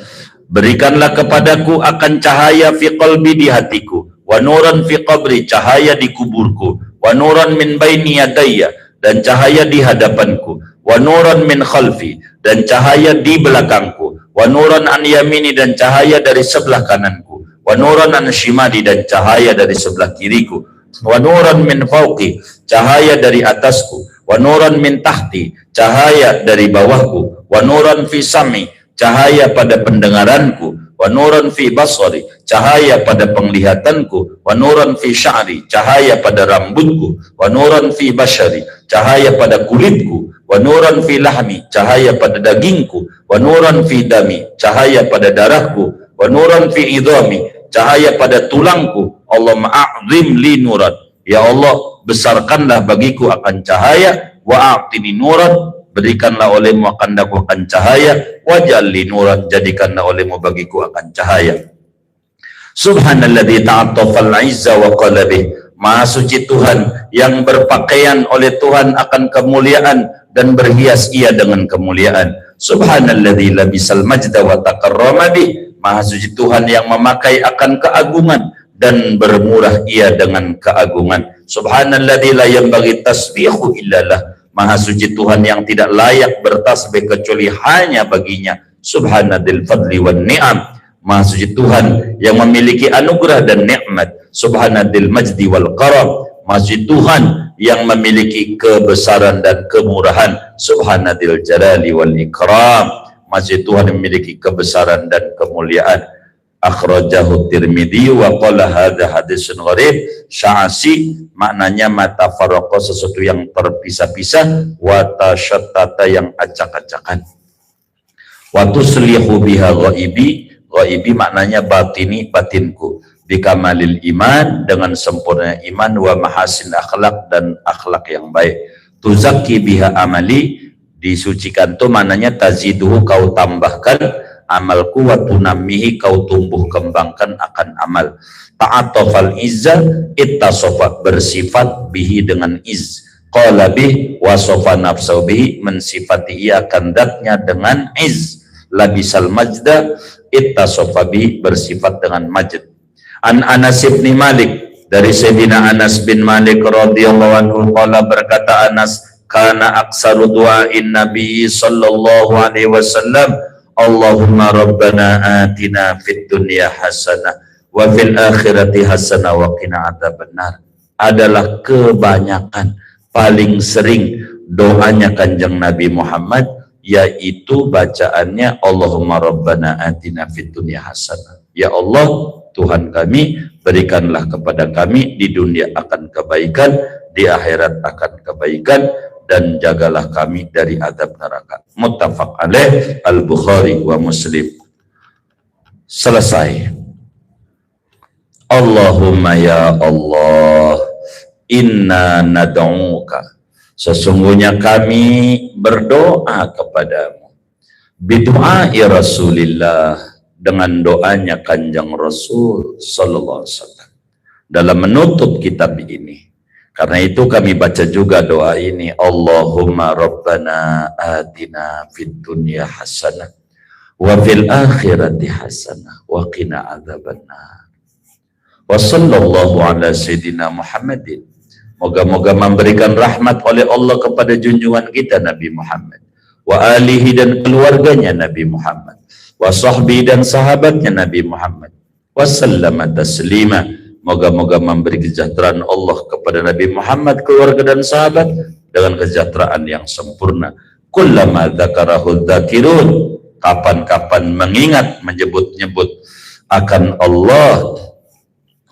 berikanlah kepadaku akan cahaya fi qalbi, di hatiku. Wa nuran fi qabri, cahaya di kuburku. Wa nuran min baini yadayya, dan cahaya di hadapanku. Wa nuran min khalfi, dan cahaya di belakangku. Wa nuran an yamini, dan cahaya dari sebelah kananku. Wa nuran an shimali, dan cahaya dari sebelah kiriku. Wa nuran min fauqi, cahaya dari atasku. Wa nuran min tahti, cahaya dari bawahku. Wa nuran fi sami, cahaya pada pendengaranku. Wa nuran fi basari, cahaya pada penglihatanku. Wa nuran fi sya'ri, cahaya pada rambutku. Wa nuran fi basyari, cahaya pada kulitku. Wa nuran fi lahmi, cahaya pada dagingku. Wa nuran fi dami, cahaya pada darahku. Wa nuran fi idhami, cahaya pada tulangku. Allahumma a'zim li nuran, ya Allah, besarkanlah bagiku akan cahaya. Wa a'tini nuran, berikanlah olehmu akan daku akan cahaya. Wajalli nuran, jadikanlah olehmu bagiku akan cahaya. Subhanalladzi ta'attafal izza wa qalabih, maha suci Tuhan yang berpakaian oleh Tuhan akan kemuliaan dan berhias ia dengan kemuliaan. Subhanalladzi labisal majda wa takarrama bih, maha suci Tuhan yang memakai akan keagungan dan bermurah ia dengan keagungan. Subhanalladzi la yanbaghi tasbihu illallah, maha suci Tuhan yang tidak layak bertasbih kecuali hanya baginya. Subhanadzil fadli wan ni'am, maha suci Tuhan yang memiliki anugerah dan nikmat. Subhanadzil majdi wal karam, maha suci Tuhan yang memiliki kebesaran dan kemurahan. Subhanadzil jalali wal ikram, maha suci Tuhan yang memiliki kebesaran dan kemuliaan. Akhrajahu Tirmidzi wa qala hadza hadisun gharib. Sya'asi maknanya matafarraqa, sesuatu yang terpisah-pisah, wa tashattata yang acak-acakan. Wa tuslihu biha ghaibi, ghaibi maknanya batini, batinku, bikamalil iman, dengan sempurna iman, wa mahasin akhlak, dan akhlak yang baik. Tuzakki biha amali, disucikan itu maknanya taziduhu, kau tambahkan amalku, wa tunammihi, kau tumbuh kembangkan akan amal. Ta'atofal izza, ittasofa, bersifat bihi dengan iz, qala bih, wasofa nafsahu bihi, mensifati ia kandatnya dengan iz, labisal majda, ittasofa bihi, bersifat dengan majd. An Anas bin Malik, dari Sayyidina Anas bin Malik radhiyallahu anhu, qala, berkata Anas, kana aksaru du'ain Nabi sallallahu alaihi wasallam, Allahumma rabbana atina fid dunya hasanah wa fil akhirati hasanah wa qina adzabannar, adalah kebanyakan, paling sering doanya kanjeng Nabi Muhammad, yaitu bacaannya Allahumma rabbana atina fid dunya hasanah, ya Allah Tuhan kami, berikanlah kepada kami di dunia akan kebaikan, di akhirat akan kebaikan, dan jagalah kami dari azab neraka. Muttafaq alaih, Al-Bukhari wa Muslim. Selesai. Allahumma ya Allah, inna nad'uka, sesungguhnya kami berdoa kepadamu, bidu'ai Rasulillah, dengan doanya kanjeng Rasul sallallahu alaihi wasallam, dalam menutup kitab ini. Karena itu kami baca juga doa ini, Allahumma rabbana atina fid dunya hasanah wa fil akhirati hasanah wa qina adzabannar. Wa sallallahu ala sayyidina Muhammadin, moga-moga memberikan rahmat oleh Allah kepada junjungan kita Nabi Muhammad, wa alihi, dan keluarganya Nabi Muhammad, wa sahbihi, dan sahabatnya Nabi Muhammad, wa sallama taslima, moga-moga memberi kesejahteraan Allah kepada Nabi Muhammad, keluarga dan sahabat dengan kesejahteraan yang sempurna. Kullama dzakarahu dzakirun, kapan-kapan mengingat, menyebut-nyebut akan Allah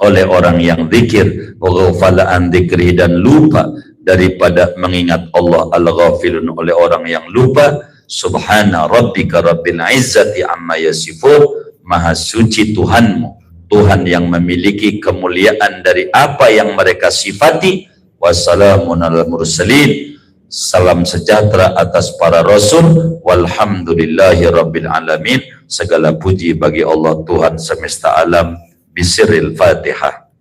oleh orang yang zikir, wa ghafala an dzikri, dan lupa daripada mengingat Allah, al-ghafilun, oleh orang yang lupa. Subhana rabbika rabbil izzati amma yasifun, maha suci Tuhanmu, Tuhan yang memiliki kemuliaan dari apa yang mereka sifati. Wassalamun alal mursalin, salam sejahtera atas para rasul. Walhamdulillahi rabbil alamin, segala puji bagi Allah Tuhan semesta alam. Bisiril Fatihah.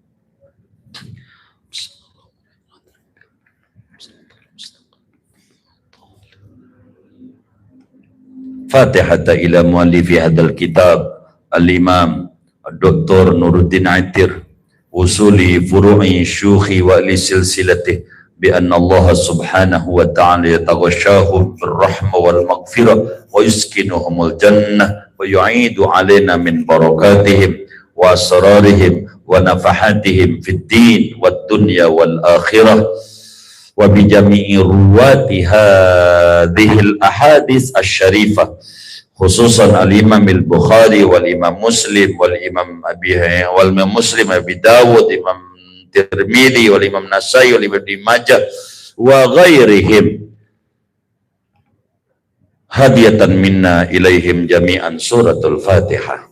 Fatihata ila muallifi hadal kitab al-imam Dr. Nuruddin Aitir, usuli furu'i syukhi wa li silsilatih, bi anna Allah subhanahu wa ta'ala yataghashahum birrahmah wal maghfirah wa yuskinuhumul jannah wa yu'idu alaina min barakatihim wa asrarihim wa nafahatihim fid din wad dunya wal akhirah, wa bi jami'i ruwati hadhil ahadits asy-syarifah, khususan al-Imam al-Bukhari wal Imam Muslim wal Imam Muslim Abi Dawud, Imam Tirmidzi wal Imam Nasai wal Ibnu Majah wa ghairihim, hadiyatan minna ilaihim jami'an suratul Fatihah.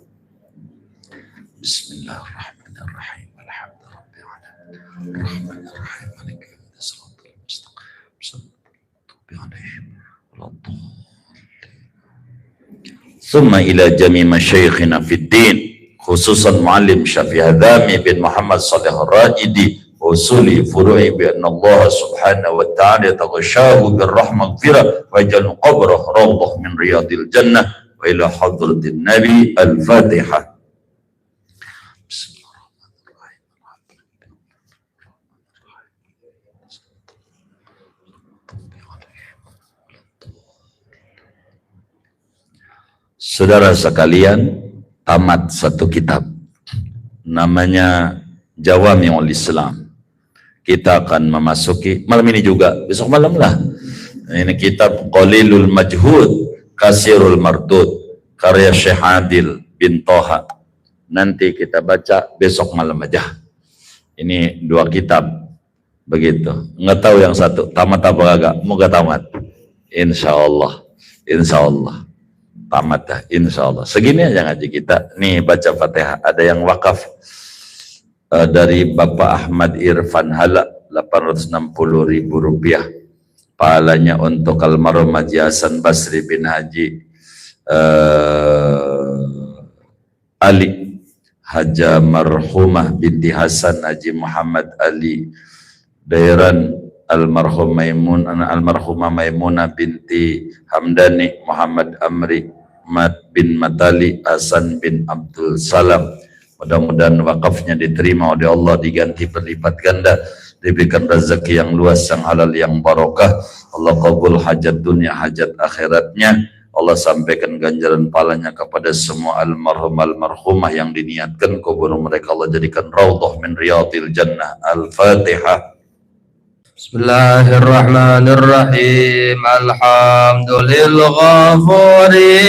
Bismillahirrahmanirrahim. Alhamdulillahirabbil alamin. Arrahmanirrahim. Maliki yaumiddin. Shiratal mustaqim. Thumma ila jami masyayikhina fid din, khususan muallim Syafi'i Hadami bin Muhammad Salih Ar-Raidi, usuli furu'i bi anna Allah subhanahu wa ta'ala taghashahu birrahmah maghfirah wa ja'al qabrah rawdah min riyadil jannah, wa ila hadratin nabi. Al-Fatihah. Saudara sekalian, tamat satu kitab namanya Jawami'ul Islam. Kita akan memasuki malam ini juga, besok malam lah. Ini kitab Qalilul Majhud Kasirul Mardud, karya Syekh Adil bin Toha. Nanti kita baca besok malam aja. Ini dua kitab begitu. Nggak tahu yang satu tamat apa kagak, moga tamat. Insya Allah, insya Allah. tamat dah insyaallah. Segini aja ngaji kita. Nih baca Fatihah. Ada yang wakaf dari Bapak Ahmad Irfan Hala 860.000 rupiah. Pahalanya untuk almarhum Haji Hasan Basri bin Haji Ali, Haja Marhumah binti Hasan Haji Muhammad Ali Dairan, almarhumah Maimunah binti Hamdani Muhammad Amri bin Matali Hasan bin Abdul Salam. Mudah-mudahan wakafnya diterima oleh Allah, diganti berlipat ganda, diberikan rezeki yang luas, yang halal, yang barokah. Allah kabul hajat dunia, hajat akhiratnya. Allah sampaikan ganjaran pahalanya kepada semua almarhumah yang diniatkan kubur mereka Allah jadikan raudhah min riyadil jannah. Al-Fatihah. Bismillahirrahmanirrahim. Alhamdulil ghafuri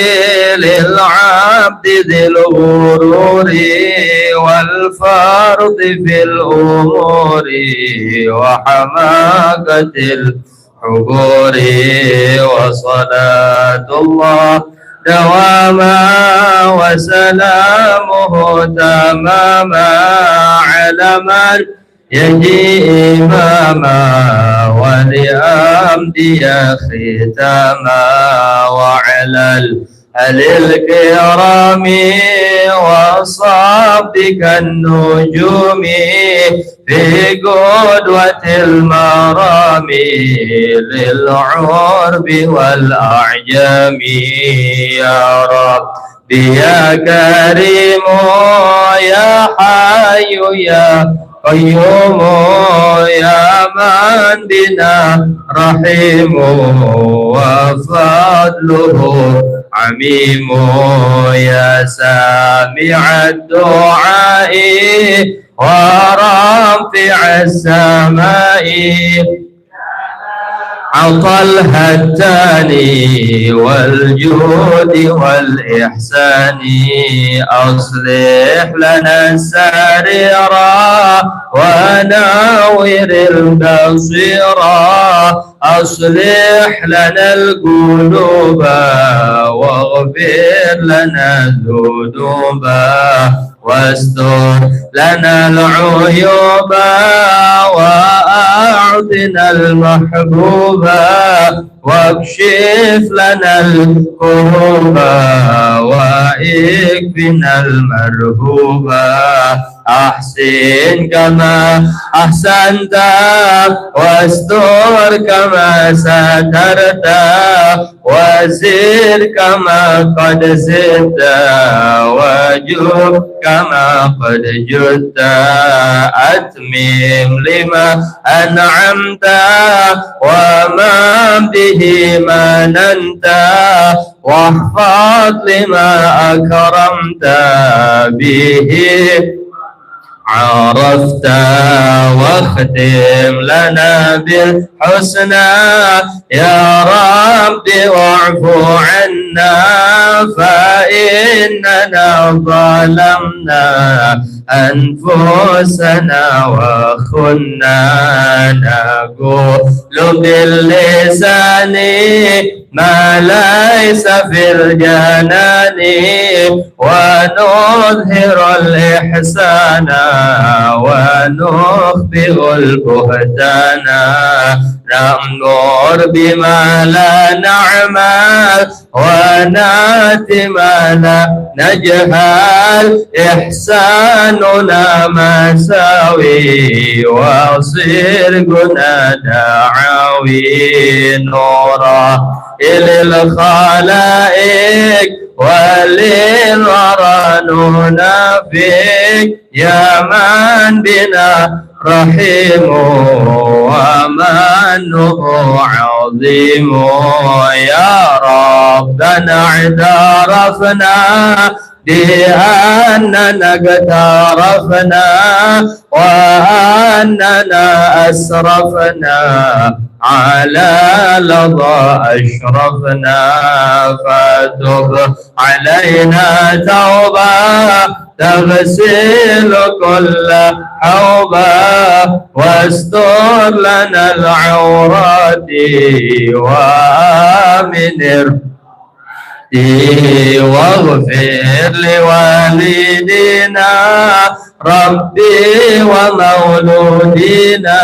lil abdi dhil ghururi wal fardi fil umuri wa hamakatil huburi wa salatullah dawama wa salamuhu tamama alaman yaji imama wa li'amdiya khitama wa alal alil kirami wa sabdikan nujumi fi qudwatil marami lil urbi wal a'jami ya Rabbi ya karimu ya hayyu ya qayyum ya man bina rahimu wa fadluhu amimu ya sami'ad du'ai ورافع السماء عطى الهتاني والجود والإحسان أصلح لنا السريرا وناور البصيرا أصلح لنا القلوب واغفر لنا الذنوب واستر لنا العيوب وأعطنا المحبوب واكشف لنا الكروب واكفنا المرهوب أحسن كما أحسنت واستر كما سترت وزد كما قد زدت وجب كما قد جدت أتمم لما أنعمت وما به مننت واحفظ لما أكرمت به عرفت واختم لنا بالحسنى يا رب واعف عنا فإننا ظلمنا أنفسنا وخنا نقول باللسان ما ليس في الجنان ونظهر الإحسان ونخبئ البهتان نأمر بما لا نعمل ونأتي ما لا نجهل إحساننا مساوي وصدقنا دعاوي نورا إلى الخلائق وللورى ننافق يا من بنا رحيم ومنه عظيم يا ربنا اعترفنا بأننا اقترفنا وأننا أسرفنا على لظى أشرفنا فتب علينا توبة تغسل كل حوبة واستر لنا العورات وآمن واغفر لوالدينا ربي ومولودينا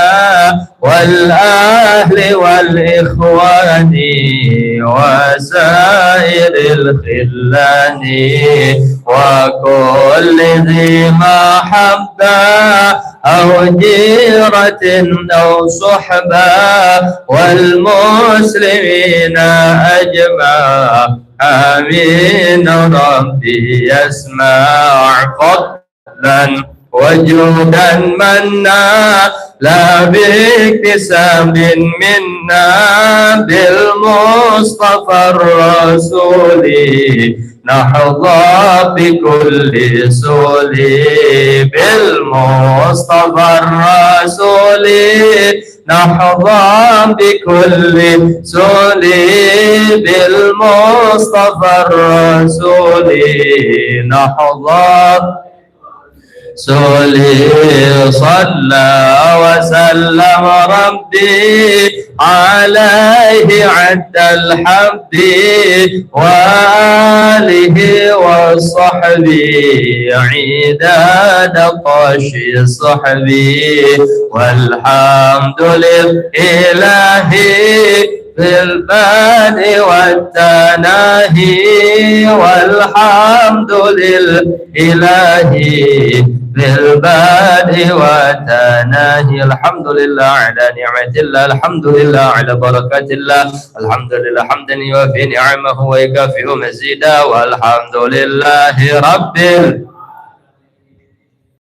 والأهل والإخوان وسائر الخلان وكل ذي محبة أو جيرة أو صحبة والمسلمين أجمع آمين ربي يسمع فضلا وجودا منا لا باكتساب منا بالمصطفى الرسول نحظى بكل سول بالمصطفى الرسول نحظى بكل سول بالمصطفى الرسول نحظى سولي صلى وسلم ربي عليه عد الحمد وآله وصحبه عداد طاشي صحبي والحمد لله في البدء والتناهي والحمد لله في البدء والتناهي الحمد لله على نعمة الله الحمد لله على بركة الله الحمد لله حمدا يوافي نعمه ويكافئ مزيدا والحمد لله رب